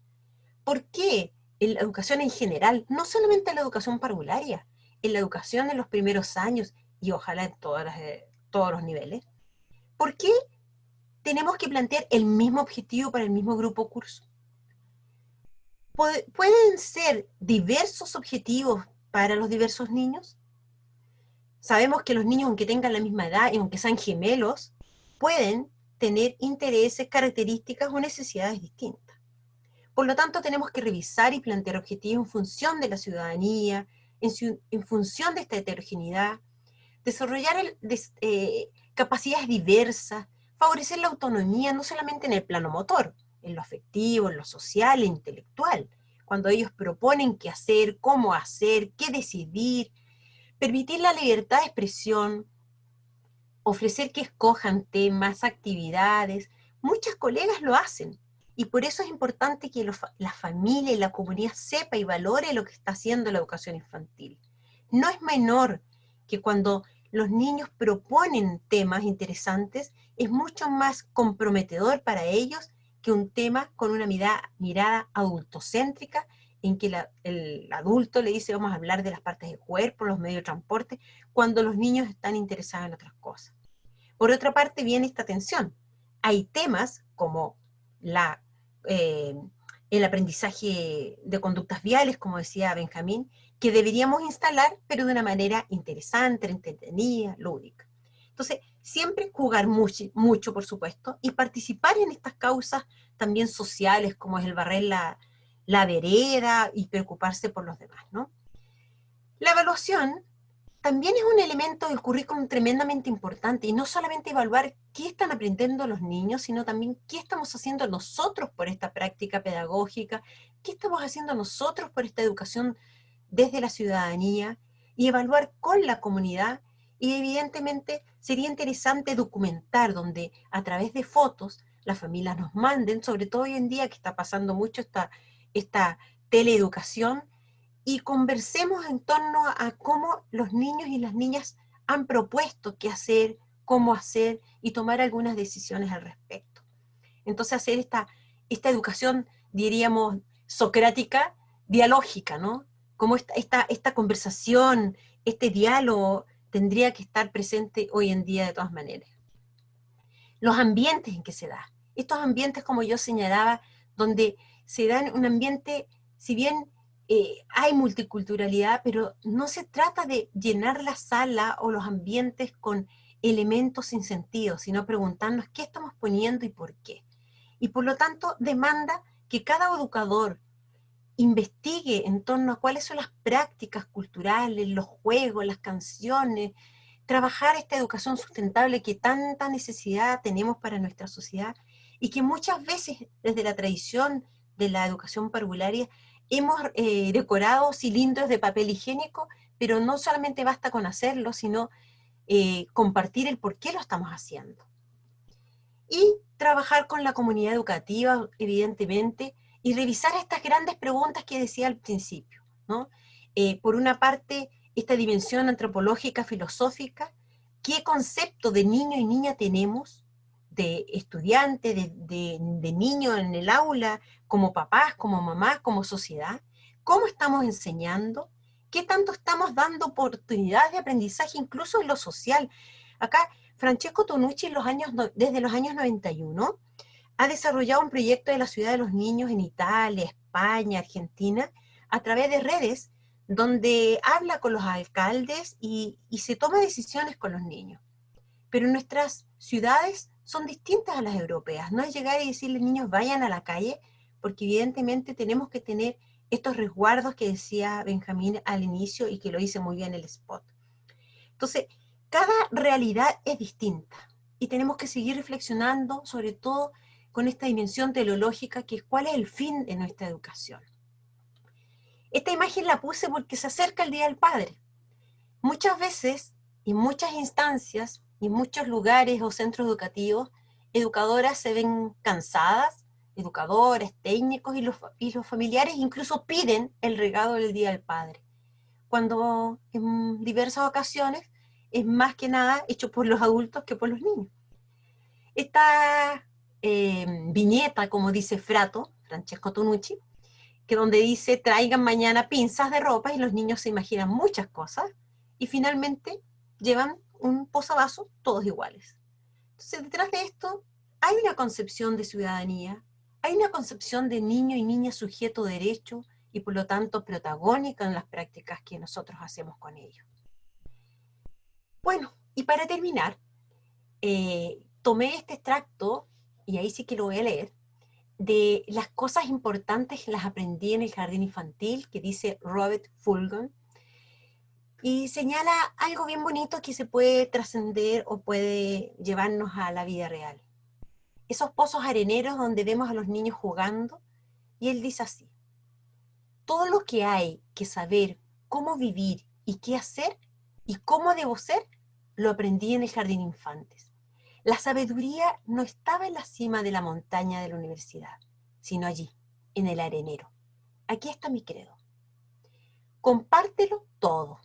¿Por qué en la educación en general, no solamente en la educación parvularia, en la educación en los primeros años y ojalá en todos los niveles? ¿Por qué tenemos que plantear el mismo objetivo para el mismo grupo curso? ¿Pueden ser diversos objetivos para los diversos niños? Sabemos que los niños, aunque tengan la misma edad y aunque sean gemelos, pueden tener intereses, características o necesidades distintas. Por lo tanto, tenemos que revisar y plantear objetivos en función de la ciudadanía, en función de esta heterogeneidad, desarrollar capacidades diversas, favorecer la autonomía no solamente en el plano motor, en lo afectivo, en lo social, en lo intelectual, cuando ellos proponen qué hacer, cómo hacer, qué decidir, permitir la libertad de expresión, ofrecer que escojan temas, actividades. Muchas colegas lo hacen, y por eso es importante que la familia y la comunidad sepa y valore lo que está haciendo la educación infantil. No es menor que cuando los niños proponen temas interesantes, es mucho más comprometedor para ellos que un tema con una mirada adultocéntrica, en que el adulto le dice vamos a hablar de las partes del cuerpo, los medios de transporte, cuando los niños están interesados en otras cosas. Por otra parte viene esta tensión. Hay temas como el aprendizaje de conductas viales, como decía Benjamín, que deberíamos instalar, pero de una manera interesante, entretenida, lúdica. Entonces, siempre jugar mucho, por supuesto, y participar en estas causas también sociales, como es el barrer la vereda y preocuparse por los demás, ¿no? La evaluación también es un elemento del currículum tremendamente importante, y no solamente evaluar qué están aprendiendo los niños, sino también qué estamos haciendo nosotros por esta práctica pedagógica, qué estamos haciendo nosotros por esta educación desde la ciudadanía, y evaluar con la comunidad. Y evidentemente sería interesante documentar, donde a través de fotos las familias nos manden, sobre todo hoy en día que está pasando mucho esta teleeducación, y conversemos en torno a cómo los niños y las niñas han propuesto qué hacer, cómo hacer, y tomar algunas decisiones al respecto. Entonces hacer esta educación, diríamos, socrática, dialógica, ¿no? Como esta conversación, este diálogo tendría que estar presente hoy en día de todas maneras. Los ambientes en que se da. Estos ambientes, como yo señalaba, donde se dan un ambiente, si bien hay multiculturalidad, pero no se trata de llenar la sala o los ambientes con elementos sin sentido, sino preguntarnos qué estamos poniendo y por qué. Y por lo tanto demanda que cada educador investigue en torno a cuáles son las prácticas culturales, los juegos, las canciones, trabajar esta educación sustentable que tanta necesidad tenemos para nuestra sociedad, y que muchas veces desde la tradición de la educación parvularia hemos decorado cilindros de papel higiénico pero no solamente basta con hacerlo, sino compartir el por qué lo estamos haciendo. Y trabajar con la comunidad educativa, evidentemente, y revisar estas grandes preguntas que decía al principio, ¿no? Por una parte, esta dimensión antropológica, filosófica, qué concepto de niño y niña tenemos, de estudiante, de niño en el aula, como papás, como mamás, como sociedad, cómo estamos enseñando, qué tanto estamos dando oportunidades de aprendizaje, incluso en lo social. Acá, Francesco Tonucci, desde los años 91, ha desarrollado un proyecto de la Ciudad de los Niños en Italia, España, Argentina, a través de redes, donde habla con los alcaldes y se toma decisiones con los niños. Pero nuestras ciudades son distintas a las europeas. No es llegar y decirles, niños, vayan a la calle, porque evidentemente tenemos que tener estos resguardos que decía Benjamín al inicio y que lo hice muy bien en el spot. Entonces, cada realidad es distinta y tenemos que seguir reflexionando, sobre todo con esta dimensión teleológica, que es cuál es el fin de nuestra educación. Esta imagen la puse porque se acerca el Día del Padre. Muchas veces, en muchas instancias, en muchos lugares o centros educativos, educadoras se ven cansadas, educadores, técnicos y los familiares incluso piden el regalo del Día del Padre, cuando en diversas ocasiones es más que nada hecho por los adultos que por los niños. Esta viñeta, como dice Francesco Tonucci, que donde dice traigan mañana pinzas de ropa y los niños se imaginan muchas cosas y finalmente llevan un posavasos todos iguales. Entonces, detrás de esto hay una concepción de ciudadanía, hay una concepción de niño y niña sujeto de derecho y por lo tanto protagónica en las prácticas que nosotros hacemos con ellos. Bueno, y para terminar, tomé este extracto, y ahí sí que lo voy a leer, de las cosas importantes que las aprendí en el jardín infantil, que dice Robert Fulghum, y señala algo bien bonito que se puede trascender o puede llevarnos a la vida real. Esos pozos areneros donde vemos a los niños jugando, y él dice así: todo lo que hay que saber cómo vivir y qué hacer y cómo debo ser, lo aprendí en el jardín infantes. La sabiduría no estaba en la cima de la montaña de la universidad, sino allí, en el arenero. Aquí está mi credo. Compártelo todo.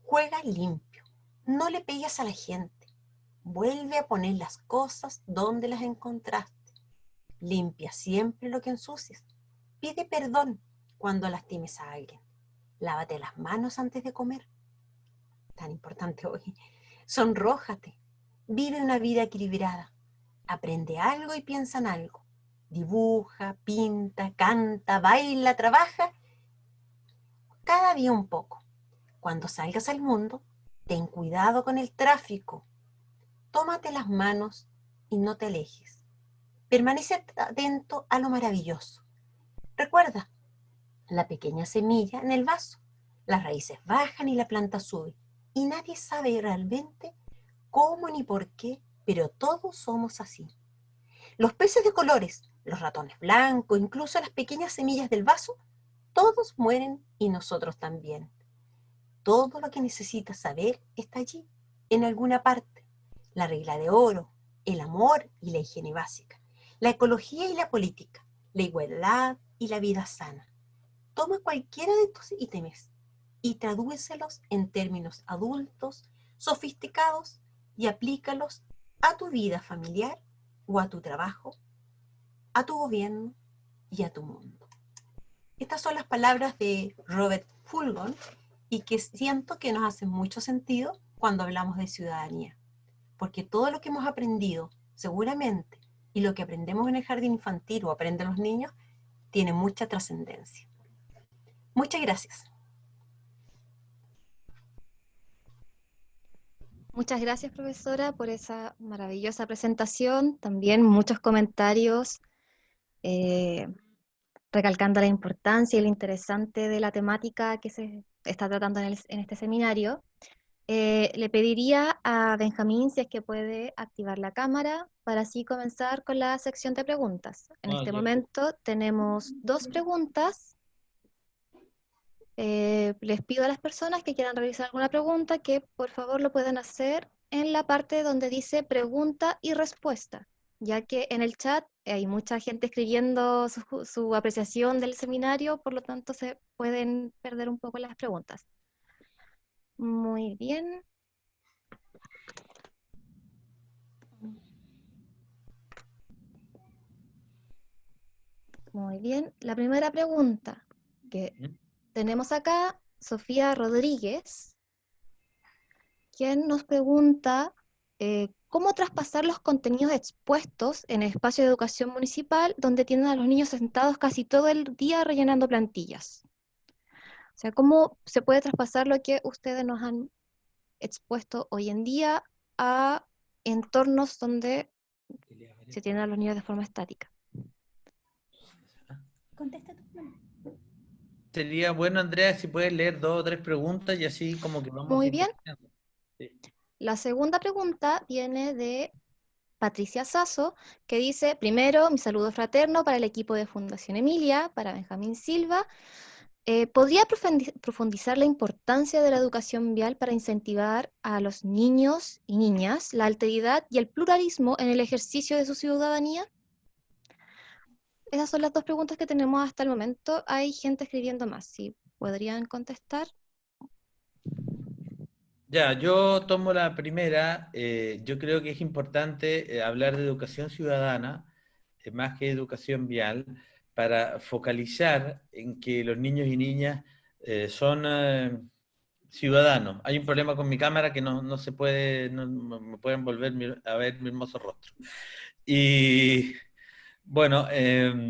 Juega limpio. No le pegues a la gente. Vuelve a poner las cosas donde las encontraste. Limpia siempre lo que ensucias. Pide perdón cuando lastimes a alguien. Lávate las manos antes de comer. Tan importante hoy. Sonrójate. Vive una vida equilibrada. Aprende algo y piensa en algo. Dibuja, pinta, canta, baila, trabaja. Cada día un poco. Cuando salgas al mundo, ten cuidado con el tráfico. Tómate las manos y no te alejes. Permanece atento a lo maravilloso. Recuerda, la pequeña semilla en el vaso. Las raíces bajan y la planta sube. Y nadie sabe realmente cómo ni por qué, pero todos somos así. Los peces de colores, los ratones blancos, incluso las pequeñas semillas del vaso, todos mueren y nosotros también. Todo lo que necesitas saber está allí, en alguna parte. La regla de oro, el amor y la higiene básica, la ecología y la política, la igualdad y la vida sana. Toma cualquiera de estos ítems y tradúcelos en términos adultos, sofisticados y aplícalos a tu vida familiar o a tu trabajo, a tu gobierno y a tu mundo. Estas son las palabras de Robert Fulghum y que siento que nos hacen mucho sentido cuando hablamos de ciudadanía, porque todo lo que hemos aprendido seguramente y lo que aprendemos en el jardín infantil o aprenden los niños tiene mucha trascendencia. Muchas gracias. Muchas gracias, profesora, por esa maravillosa presentación. También muchos comentarios recalcando la importancia y lo interesante de la temática que se está tratando en este seminario. Le pediría a Benjamín si es que puede activar la cámara para así comenzar con la sección de preguntas. En este momento tenemos 2 preguntas Les pido a las personas que quieran realizar alguna pregunta que por favor lo puedan hacer en la parte donde dice pregunta y respuesta, ya que en el chat hay mucha gente escribiendo su apreciación del seminario, por lo tanto se pueden perder un poco las preguntas. Muy bien. Muy bien. La primera pregunta que tenemos acá, Sofía Rodríguez, quien nos pregunta cómo traspasar los contenidos expuestos en el espacio de educación municipal donde tienen a los niños sentados casi todo el día rellenando plantillas. O sea, ¿cómo se puede traspasar lo que ustedes nos han expuesto hoy en día a entornos donde se tienen a los niños de forma estática? Contesta tú. Sería bueno, Andrea, si puedes leer 2 o 3 preguntas y así como que vamos. Muy bien. Sí. La segunda pregunta viene de Patricia Sasso, que dice, primero, mi saludo fraterno para el equipo de Fundación Emilia, para Benjamín Silva. ¿Podría profundizar la importancia de la educación vial para incentivar a los niños y niñas la alteridad y el pluralismo en el ejercicio de su ciudadanía? Esas son las 2 preguntas que tenemos hasta el momento. Hay gente escribiendo más. ¿Sí podrían contestar? Ya, yo tomo la primera. Yo creo que es importante hablar de educación ciudadana, más que educación vial, para focalizar en que los niños y niñas son ciudadanos. Hay un problema con mi cámara que no se puede, no me pueden volver a ver mi hermoso rostro. Y bueno, es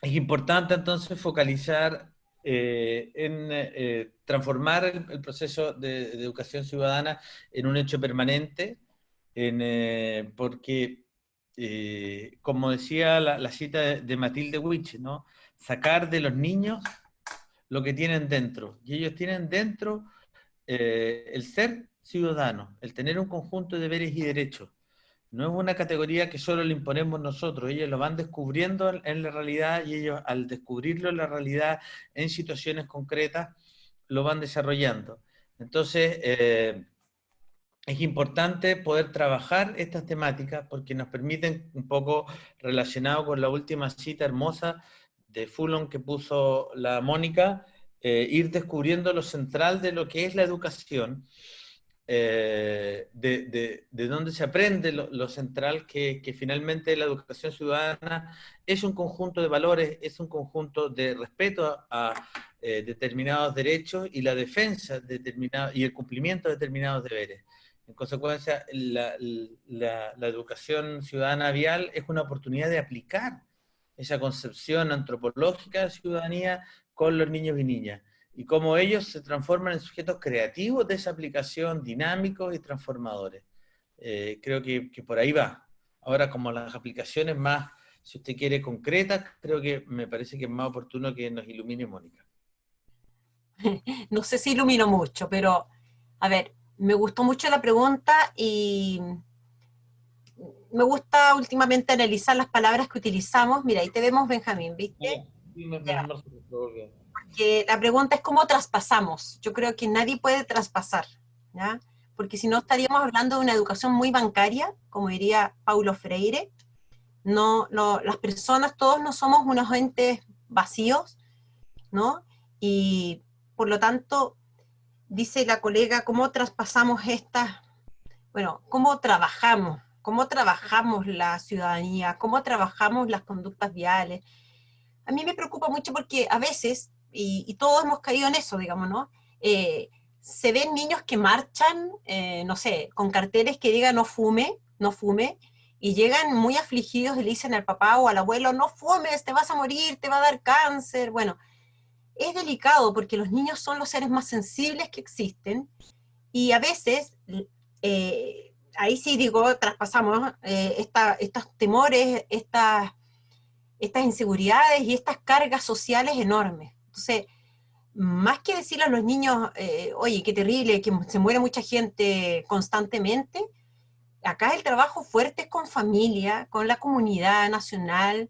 importante entonces focalizar en transformar el proceso de educación ciudadana en un hecho permanente, porque, como decía la cita de Matilde Witch, ¿no? Sacar de los niños lo que tienen dentro. Y ellos tienen dentro el ser ciudadano, el tener un conjunto de deberes y derechos. No es una categoría que solo le imponemos nosotros, ellos lo van descubriendo en la realidad y ellos al descubrirlo en la realidad en situaciones concretas lo van desarrollando. Entonces, es importante poder trabajar estas temáticas porque nos permiten, un poco relacionado con la última cita hermosa de Fulon que puso la Mónica, ir descubriendo lo central de lo que es la educación, de dónde se aprende lo central, que finalmente la educación ciudadana es un conjunto de valores, es un conjunto de respeto a determinados derechos y la defensa y el cumplimiento de determinados deberes. En consecuencia, la educación ciudadana vial es una oportunidad de aplicar esa concepción antropológica de ciudadanía con los niños y niñas, y cómo ellos se transforman en sujetos creativos de esa aplicación, dinámicos y transformadores. Creo que por ahí va. Ahora, como las aplicaciones más, si usted quiere, concretas, creo que me parece que es más oportuno que nos ilumine Mónica. No sé si ilumino mucho, pero a ver, me gustó mucho la pregunta y me gusta últimamente analizar las palabras que utilizamos. Mira, ahí te vemos, Benjamín, ¿viste? Que la pregunta es cómo traspasamos. Yo creo que nadie puede traspasar, ¿ya? Porque si no estaríamos hablando de una educación muy bancaria, como diría Paulo Freire. Las personas, todos no somos unos entes vacíos, ¿no? Y por lo tanto, dice la colega, ¿cómo traspasamos cómo trabajamos la ciudadanía, cómo trabajamos las conductas viales? A mí me preocupa mucho porque a veces, y todos hemos caído en eso, digamos, ¿no? Se ven niños que marchan, no sé, con carteles que digan no fume, y llegan muy afligidos y le dicen al papá o al abuelo, no fumes, te vas a morir, te va a dar cáncer. Bueno, es delicado porque los niños son los seres más sensibles que existen, y a veces, ahí sí digo, traspasamos estos temores, estas inseguridades y estas cargas sociales enormes. Entonces, más que decirle a los niños, oye, qué terrible, que se muere mucha gente constantemente, acá el trabajo fuerte es con familia, con la comunidad nacional,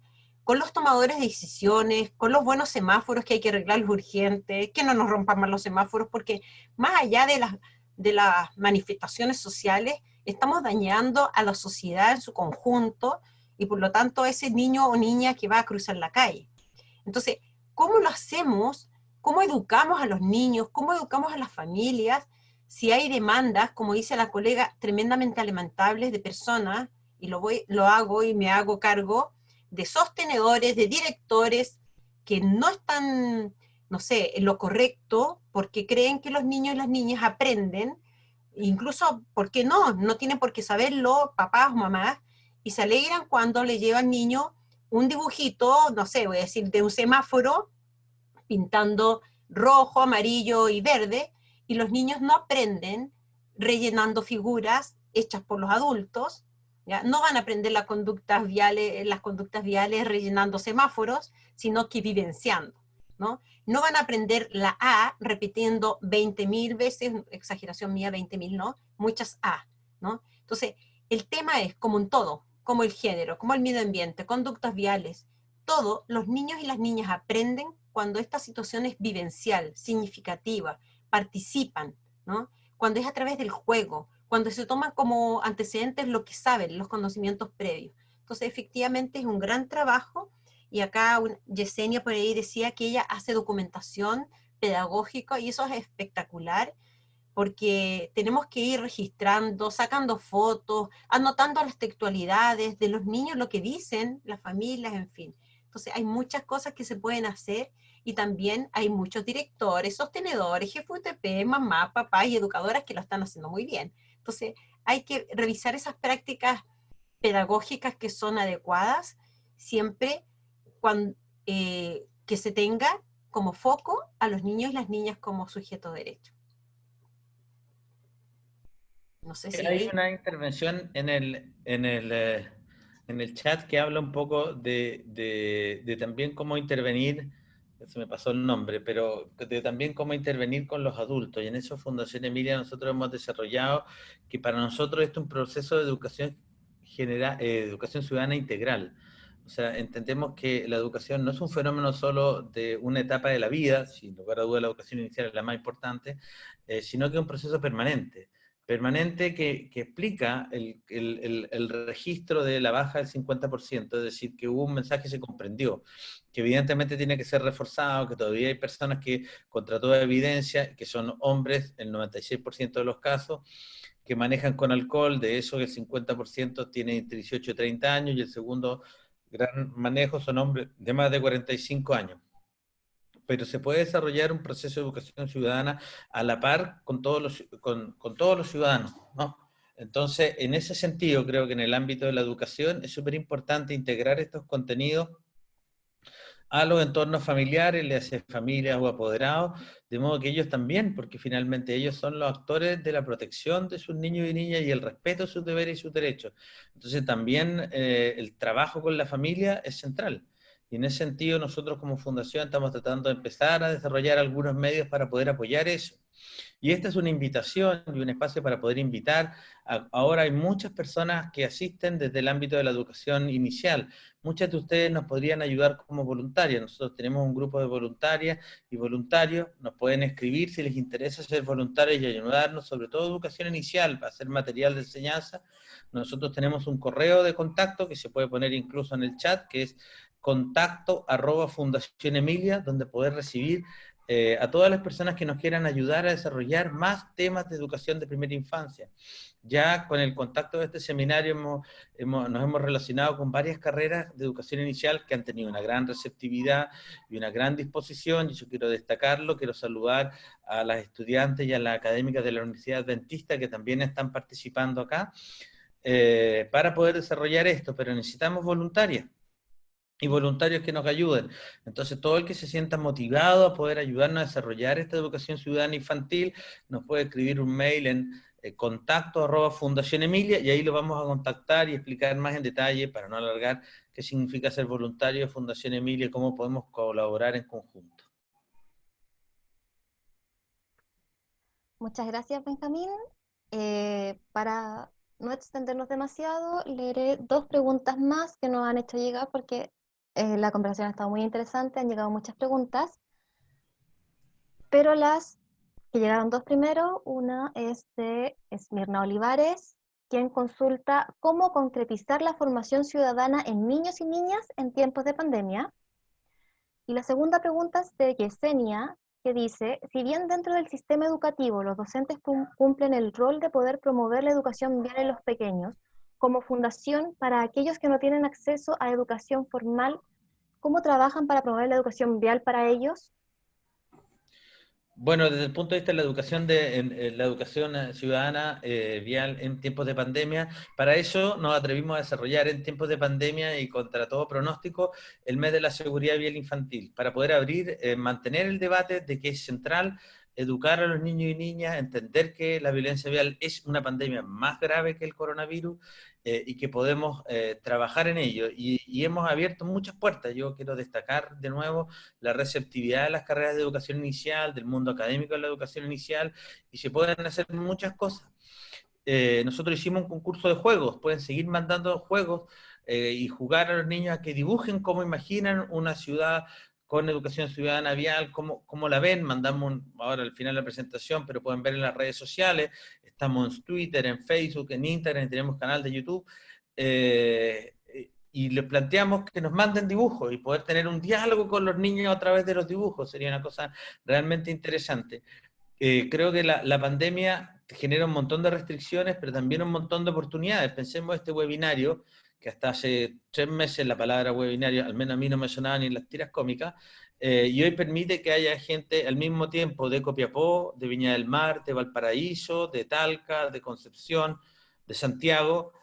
con los tomadores de decisiones, con los buenos semáforos que hay que arreglarlos urgentes, que no nos rompan más los semáforos, porque más allá de las manifestaciones sociales, estamos dañando a la sociedad en su conjunto y por lo tanto a ese niño o niña que va a cruzar la calle. Entonces, ¿cómo lo hacemos? ¿Cómo educamos a los niños? ¿Cómo educamos a las familias? Si hay demandas, como dice la colega, tremendamente lamentables de personas, y lo hago y me hago cargo, de sostenedores, de directores que no están, no sé, en lo correcto, porque creen que los niños y las niñas aprenden, incluso, ¿por qué no? No tienen por qué saberlo papás o mamás, y se alegran cuando le lleva al niño un dibujito, no sé, voy a decir, de un semáforo, pintando rojo, amarillo y verde, y los niños no aprenden rellenando figuras hechas por los adultos, ¿ya? No van a aprender las conductas viales rellenando semáforos, sino que vivenciando, ¿no? No van a aprender la A repitiendo 20.000 veces, exageración mía, 20.000 no, muchas A, ¿no? Entonces, el tema es, como en todo, como el género, como el medio ambiente, conductas viales, todo, los niños y las niñas aprenden cuando esta situación es vivencial, significativa, participan, ¿no? Cuando es a través del juego, cuando se toman como antecedentes lo que saben, los conocimientos previos. Entonces, efectivamente es un gran trabajo, y acá Yesenia por ahí decía que ella hace documentación pedagógica, y eso es espectacular, porque tenemos que ir registrando, sacando fotos, anotando las textualidades de los niños, lo que dicen, las familias, en fin. Entonces hay muchas cosas que se pueden hacer, y también hay muchos directores, sostenedores, jefes UTP, mamá, papá y educadoras que lo están haciendo muy bien. Entonces hay que revisar esas prácticas pedagógicas que son adecuadas, siempre cuando, que se tenga como foco a los niños y las niñas como sujeto de derecho. No sé si Hay ahí... una intervención en el chat que habla un poco de también cómo intervenir, se me pasó el nombre, pero de también cómo intervenir con los adultos. Y en eso Fundación Emilia nosotros hemos desarrollado que para nosotros esto es un proceso de educación educación ciudadana integral. O sea, entendemos que la educación no es un fenómeno solo de una etapa de la vida, sin lugar a dudas la educación inicial es la más importante, sino que es un proceso permanente que explica el registro de la baja del 50%, es decir, que hubo un mensaje que se comprendió, que evidentemente tiene que ser reforzado, que todavía hay personas que, contra toda evidencia, que son hombres, el 96% de los casos, que manejan con alcohol, de eso el 50% tiene entre 18 y 30 años, y el segundo gran manejo son hombres de más de 45 años. Pero se puede desarrollar un proceso de educación ciudadana a la par con todos los ciudadanos, ¿no? Entonces, en ese sentido, creo que en el ámbito de la educación es súper importante integrar estos contenidos a los entornos familiares, le hace familias o apoderados, de modo que ellos también, porque finalmente ellos son los actores de la protección de sus niños y niñas y el respeto a sus deberes y sus derechos. Entonces también el trabajo con la familia es central. Y en ese sentido nosotros como fundación estamos tratando de empezar a desarrollar algunos medios para poder apoyar eso. Y esta es una invitación y un espacio para poder invitar. Ahora hay muchas personas que asisten desde el ámbito de la educación inicial. Muchas de ustedes nos podrían ayudar como voluntarias. Nosotros tenemos un grupo de voluntarias y voluntarios. Nos pueden escribir si les interesa ser voluntarios y ayudarnos, sobre todo educación inicial, para hacer material de enseñanza. Nosotros tenemos un correo de contacto que se puede poner incluso en el chat, que es contacto@Fundación Emilia, donde poder recibir a todas las personas que nos quieran ayudar a desarrollar más temas de educación de primera infancia. Ya con el contacto de este seminario nos hemos relacionado con varias carreras de educación inicial que han tenido una gran receptividad y una gran disposición, y yo quiero destacarlo, quiero saludar a las estudiantes y a las académicas de la Universidad Adventista que también están participando acá, para poder desarrollar esto, pero necesitamos voluntarias y voluntarios que nos ayuden. Entonces, todo el que se sienta motivado a poder ayudarnos a desarrollar esta educación ciudadana infantil, nos puede escribir un mail en contacto@Fundación Emilia, y ahí lo vamos a contactar y explicar más en detalle, para no alargar, qué significa ser voluntario de Fundación Emilia y cómo podemos colaborar en conjunto. Muchas gracias, Benjamín. Para no extendernos demasiado, leeré dos preguntas más que nos han hecho llegar porque La conversación ha estado muy interesante, han llegado muchas preguntas, pero las que llegaron dos primero, una es de Esmirna Olivares, quien consulta cómo concretizar la formación ciudadana en niños y niñas en tiempos de pandemia. Y la segunda pregunta es de Yesenia, que dice, si bien dentro del sistema educativo los docentes cumplen el rol de poder promover la educación vial en los pequeños, como fundación para aquellos que no tienen acceso a educación formal, ¿cómo trabajan para promover la educación vial para ellos? Bueno, desde el punto de vista de la educación, en la educación ciudadana vial en tiempos de pandemia, para eso nos atrevimos a desarrollar en tiempos de pandemia y contra todo pronóstico el mes de la seguridad vial infantil, para poder abrir, mantener el debate de que es central educar a los niños y niñas, entender que la violencia vial es una pandemia más grave que el coronavirus y que podemos trabajar en ello. Y hemos abierto muchas puertas. Yo quiero destacar de nuevo la receptividad de las carreras de educación inicial, del mundo académico de la educación inicial, y se pueden hacer muchas cosas. Nosotros hicimos un concurso de juegos, pueden seguir mandando juegos y jugar a los niños a que dibujen cómo imaginan una ciudad con educación ciudadana vial, cómo la ven, mandamos ahora al final de la presentación, pero pueden ver en las redes sociales, estamos en Twitter, en Facebook, en Instagram, tenemos canal de YouTube, y les planteamos que nos manden dibujos y poder tener un diálogo con los niños a través de los dibujos, sería una cosa realmente interesante. Creo que la pandemia genera un montón de restricciones, pero también un montón de oportunidades. Pensemos este webinario, que hasta hace 3 meses la palabra webinario, al menos a mí no me sonaba ni en las tiras cómicas, y hoy permite que haya gente al mismo tiempo de Copiapó, de Viña del Mar, de Valparaíso, de Talca, de Concepción, de Santiago,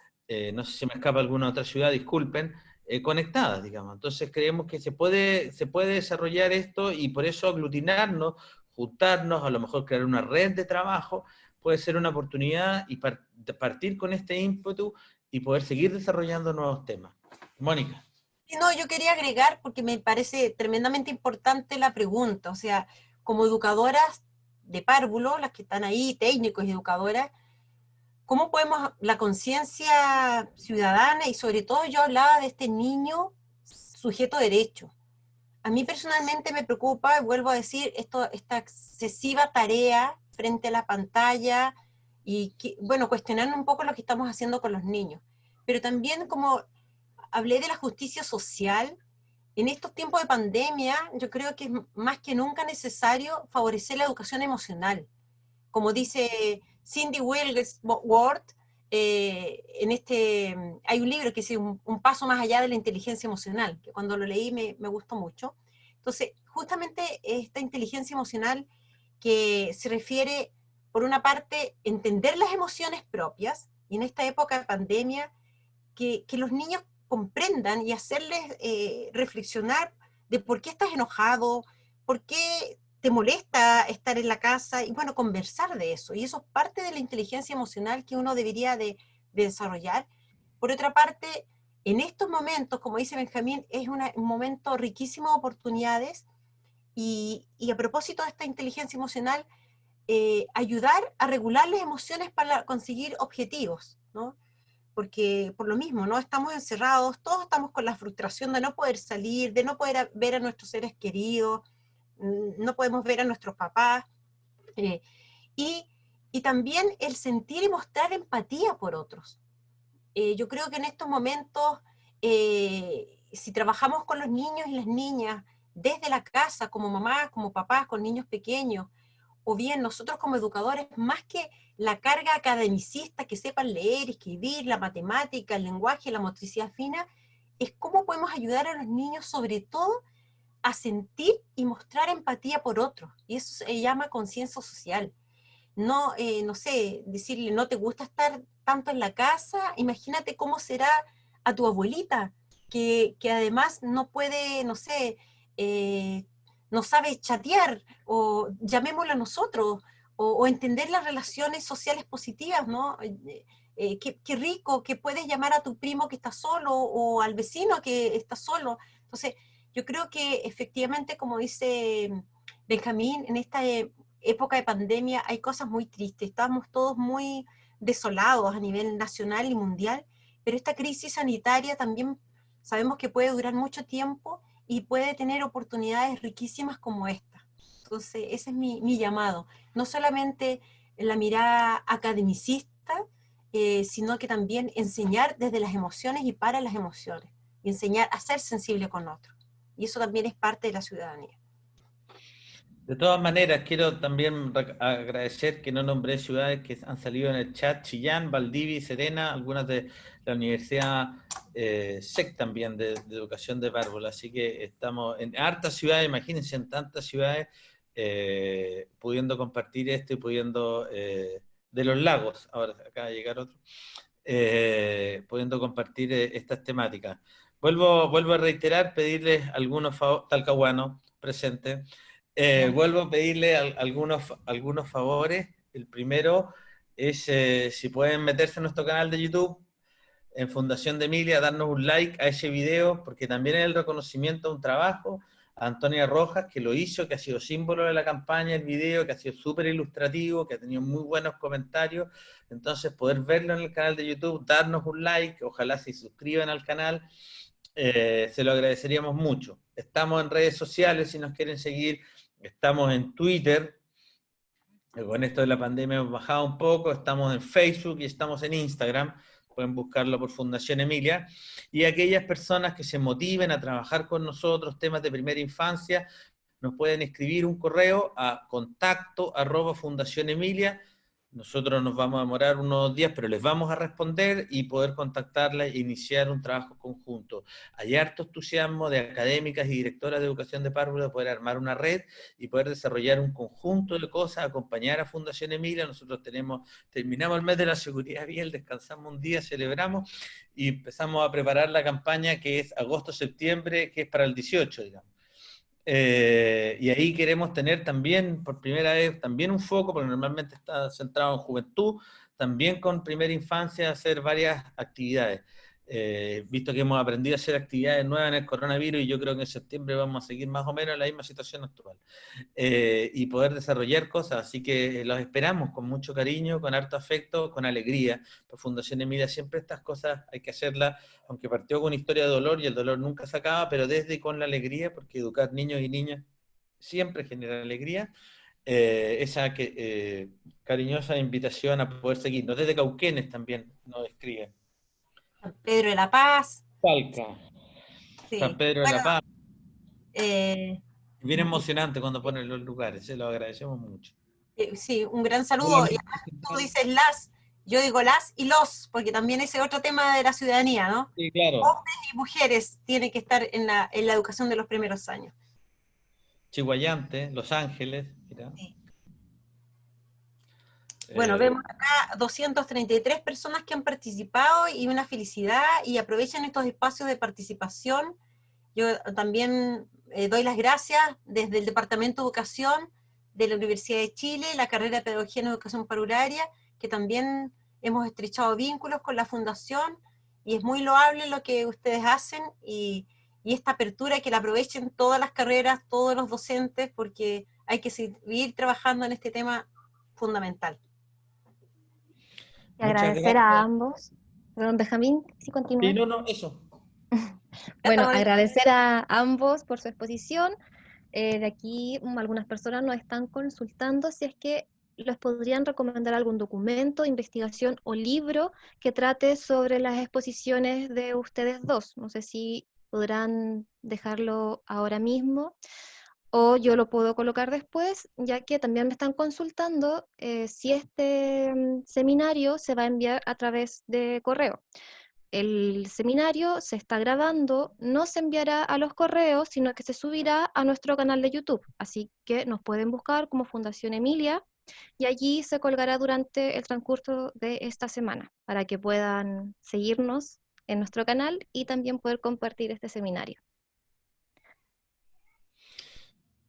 no sé si me escapa alguna otra ciudad, disculpen, conectadas, digamos. Entonces creemos que se puede desarrollar esto y por eso aglutinarnos, juntarnos, a lo mejor crear una red de trabajo, puede ser una oportunidad y partir con este ímpetu y poder seguir desarrollando nuevos temas. Mónica. No, yo quería agregar, porque me parece tremendamente importante la pregunta, o sea, como educadoras de párvulo, las que están ahí, técnicos y educadoras, ¿cómo podemos, la conciencia ciudadana, y sobre todo yo hablaba de este niño sujeto de derecho? A mí personalmente me preocupa, y vuelvo a decir, esta excesiva tarea frente a la pantalla y, bueno, cuestionando un poco lo que estamos haciendo con los niños. Pero también, como hablé de la justicia social, en estos tiempos de pandemia yo creo que es más que nunca necesario favorecer la educación emocional. Como dice Cindy Wildworth, hay un libro que dice un paso más allá de la inteligencia emocional, que cuando lo leí me gustó mucho. Entonces, justamente esta inteligencia emocional que se refiere, por una parte, entender las emociones propias, y en esta época de pandemia, que los niños comprendan y hacerles reflexionar de por qué estás enojado, por qué te molesta estar en la casa, y bueno, conversar de eso. Y eso es parte de la inteligencia emocional que uno debería de desarrollar. Por otra parte, en estos momentos, como dice Benjamín, es un momento riquísimo de oportunidades, y a propósito de esta inteligencia emocional, ayudar a regular las emociones para conseguir objetivos, ¿no? Porque por lo mismo, ¿no? Estamos encerrados, todos estamos con la frustración de no poder salir, de no poder ver a nuestros seres queridos, no podemos ver a nuestros papás, eh, y, y también el sentir y mostrar empatía por otros. Yo creo que en estos momentos, si trabajamos con los niños y las niñas desde la casa, como mamás, como papás, con niños pequeños, o bien nosotros como educadores, más que la carga academicista, que sepan leer, escribir, la matemática, el lenguaje, la motricidad fina, es cómo podemos ayudar a los niños, sobre todo, a sentir y mostrar empatía por otros. Y eso se llama conciencia social. No, no sé, decirle, no te gusta estar tanto en la casa, imagínate cómo será a tu abuelita, que además no puede, no sé, no sabe chatear, o llamémoslo a nosotros, o entender las relaciones sociales positivas, ¿no? Qué rico que puedes llamar a tu primo que está solo, o al vecino que está solo. Entonces, yo creo que efectivamente, como dice Benjamín, en esta época de pandemia hay cosas muy tristes, estamos todos muy desolados a nivel nacional y mundial, pero esta crisis sanitaria también sabemos que puede durar mucho tiempo y puede tener oportunidades riquísimas como esta. Entonces, ese es mi llamado. No solamente la mirada academicista, sino que también enseñar desde las emociones y para las emociones, y enseñar a ser sensible con otros. Y eso también es parte de la ciudadanía. De todas maneras, quiero también agradecer que no nombré ciudades que han salido en el chat: Chillán, Valdivia y Serena, algunas de la Universidad SEC también, de Educación de Párvulo. Así que estamos en hartas ciudades, imagínense, en tantas ciudades, pudiendo compartir esto y pudiendo, de los lagos, ahora acaba de llegar otro, pudiendo compartir estas temáticas. Vuelvo a reiterar, pedirles algunos favores, Talcahuano, presente. Vuelvo a pedirle algunos favores. El primero es si pueden meterse en nuestro canal de YouTube, en Fundación de Emilia, darnos un like a ese video, porque también es el reconocimiento a un trabajo, a Antonia Rojas, que lo hizo, que ha sido símbolo de la campaña, el video, que ha sido súper ilustrativo, que ha tenido muy buenos comentarios. Entonces, poder verlo en el canal de YouTube, darnos un like, ojalá se suscriban al canal, se lo agradeceríamos mucho. Estamos en redes sociales, si nos quieren seguir. Estamos en Twitter, con esto de la pandemia hemos bajado un poco, estamos en Facebook y estamos en Instagram, pueden buscarlo por Fundación Emilia, y aquellas personas que se motiven a trabajar con nosotros temas de primera infancia, nos pueden escribir un correo a contacto@fundacionemilia. Nosotros nos vamos a demorar unos días, pero les vamos a responder y poder contactarla e iniciar un trabajo conjunto. Hay harto entusiasmo de académicas y directoras de educación de párvulo de poder armar una red y poder desarrollar un conjunto de cosas, acompañar a Fundación Emilia. Nosotros terminamos el mes de la seguridad vial, descansamos un día, celebramos y empezamos a preparar la campaña que es agosto-septiembre, que es para el 18, digamos. Y ahí queremos tener también, por primera vez, también un foco, porque normalmente está centrado en juventud, también con primera infancia, hacer varias actividades. Visto que hemos aprendido a hacer actividades nuevas en el coronavirus, y yo creo que en septiembre vamos a seguir más o menos en la misma situación actual. Y poder desarrollar cosas, así que los esperamos con mucho cariño, con harto afecto, con alegría. Por Fundación Emilia siempre estas cosas hay que hacerlas, aunque partió con historia de dolor y el dolor nunca se acaba, pero desde y con la alegría, porque educar niños y niñas siempre genera alegría. Esa cariñosa invitación a poder seguirnos. Desde Cauquenes también nos escriben. San Pedro de la Paz. Talca, Sí. San Pedro de la Paz. Eh, Bien emocionante cuando ponen los lugares, se lo agradecemos mucho. sí, un gran saludo. Y además tú dices las, yo digo las y los, porque también ese es otro tema de la ciudadanía, ¿no? Sí, claro. Hombres y mujeres tienen que estar en la educación de los primeros años. Chihuayante, Los Ángeles, mira. Sí. Bueno, Eh, vemos acá 233 personas que han participado y una felicidad, y aprovechen estos espacios de participación. Yo también doy las gracias desde el Departamento de Educación de la Universidad de Chile, la carrera de Pedagogía en Educación Parvularia, que también hemos estrechado vínculos con la Fundación, y es muy loable lo que ustedes hacen, y esta apertura que la aprovechen todas las carreras, todos los docentes, porque hay que seguir trabajando en este tema fundamental. Y agradecer a ambos. Perdón, Benjamín, si continúa. Sí, no, eso. Bueno, agradecer a ambos por su exposición. De aquí algunas personas nos están consultando si es que les podrían recomendar algún documento, investigación o libro que trate sobre las exposiciones de ustedes dos. No sé si podrán dejarlo ahora mismo o yo lo puedo colocar después, ya que también me están consultando si este seminario se va a enviar a través de correo. El seminario se está grabando, no se enviará a los correos, sino que se subirá a nuestro canal de YouTube. Así que nos pueden buscar como Fundación Emilia y allí se colgará durante el transcurso de esta semana para que puedan seguirnos en nuestro canal y también poder compartir este seminario.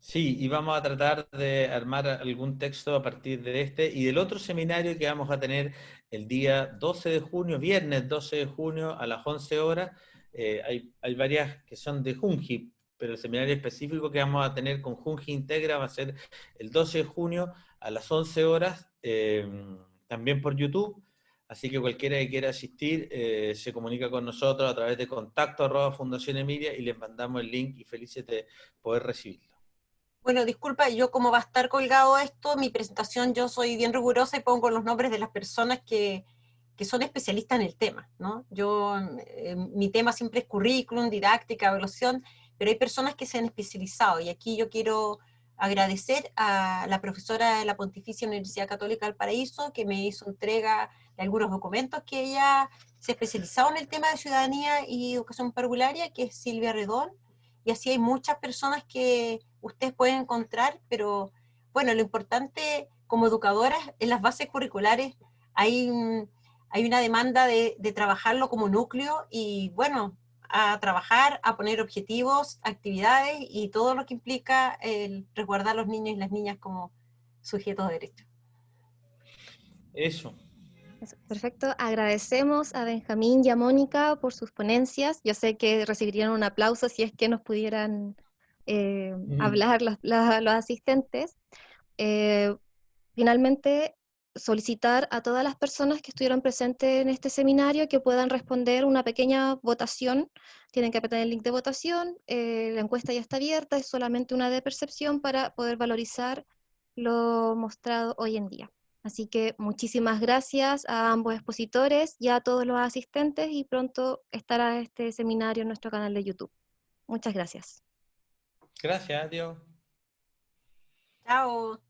Sí, y vamos a tratar de armar algún texto a partir de este y del otro seminario que vamos a tener el día 12 de junio, viernes 12 de junio a las 11 horas. Hay varias que son de Junji, pero el seminario específico que vamos a tener con Junji Integra va a ser el 12 de junio a las 11 horas, también por YouTube. Así que cualquiera que quiera asistir se comunica con nosotros a través de contacto@Fundación Emilia y les mandamos el link y felices de poder recibirlo. Bueno, disculpa, yo como va a estar colgado esto, mi presentación yo soy bien rigurosa y pongo los nombres de las personas que son especialistas en el tema, ¿no? Mi tema siempre es currículum, didáctica, evaluación, pero hay personas que se han especializado y aquí yo quiero agradecer a la profesora de la Pontificia Universidad Católica del Paraíso que me hizo entrega de algunos documentos que ella se ha especializado en el tema de ciudadanía y educación parvularia, que es Silvia Redón, y así hay muchas personas que ustedes pueden encontrar, pero bueno, lo importante como educadoras en las bases curriculares hay una demanda de trabajarlo como núcleo y bueno, a trabajar, a poner objetivos, actividades y todo lo que implica el resguardar a los niños y las niñas como sujetos de derecho. Eso. Perfecto, agradecemos a Benjamín y a Mónica por sus ponencias. Yo sé que recibirían un aplauso si es que nos pudieran hablar los asistentes. Finalmente, solicitar a todas las personas que estuvieron presentes en este seminario que puedan responder una pequeña votación. Tienen que apretar el link de votación, la encuesta ya está abierta, es solamente una de percepción para poder valorizar lo mostrado hoy en día. Así que muchísimas gracias a ambos expositores y a todos los asistentes y pronto estará este seminario en nuestro canal de YouTube. Muchas gracias. Gracias, adiós. Chao.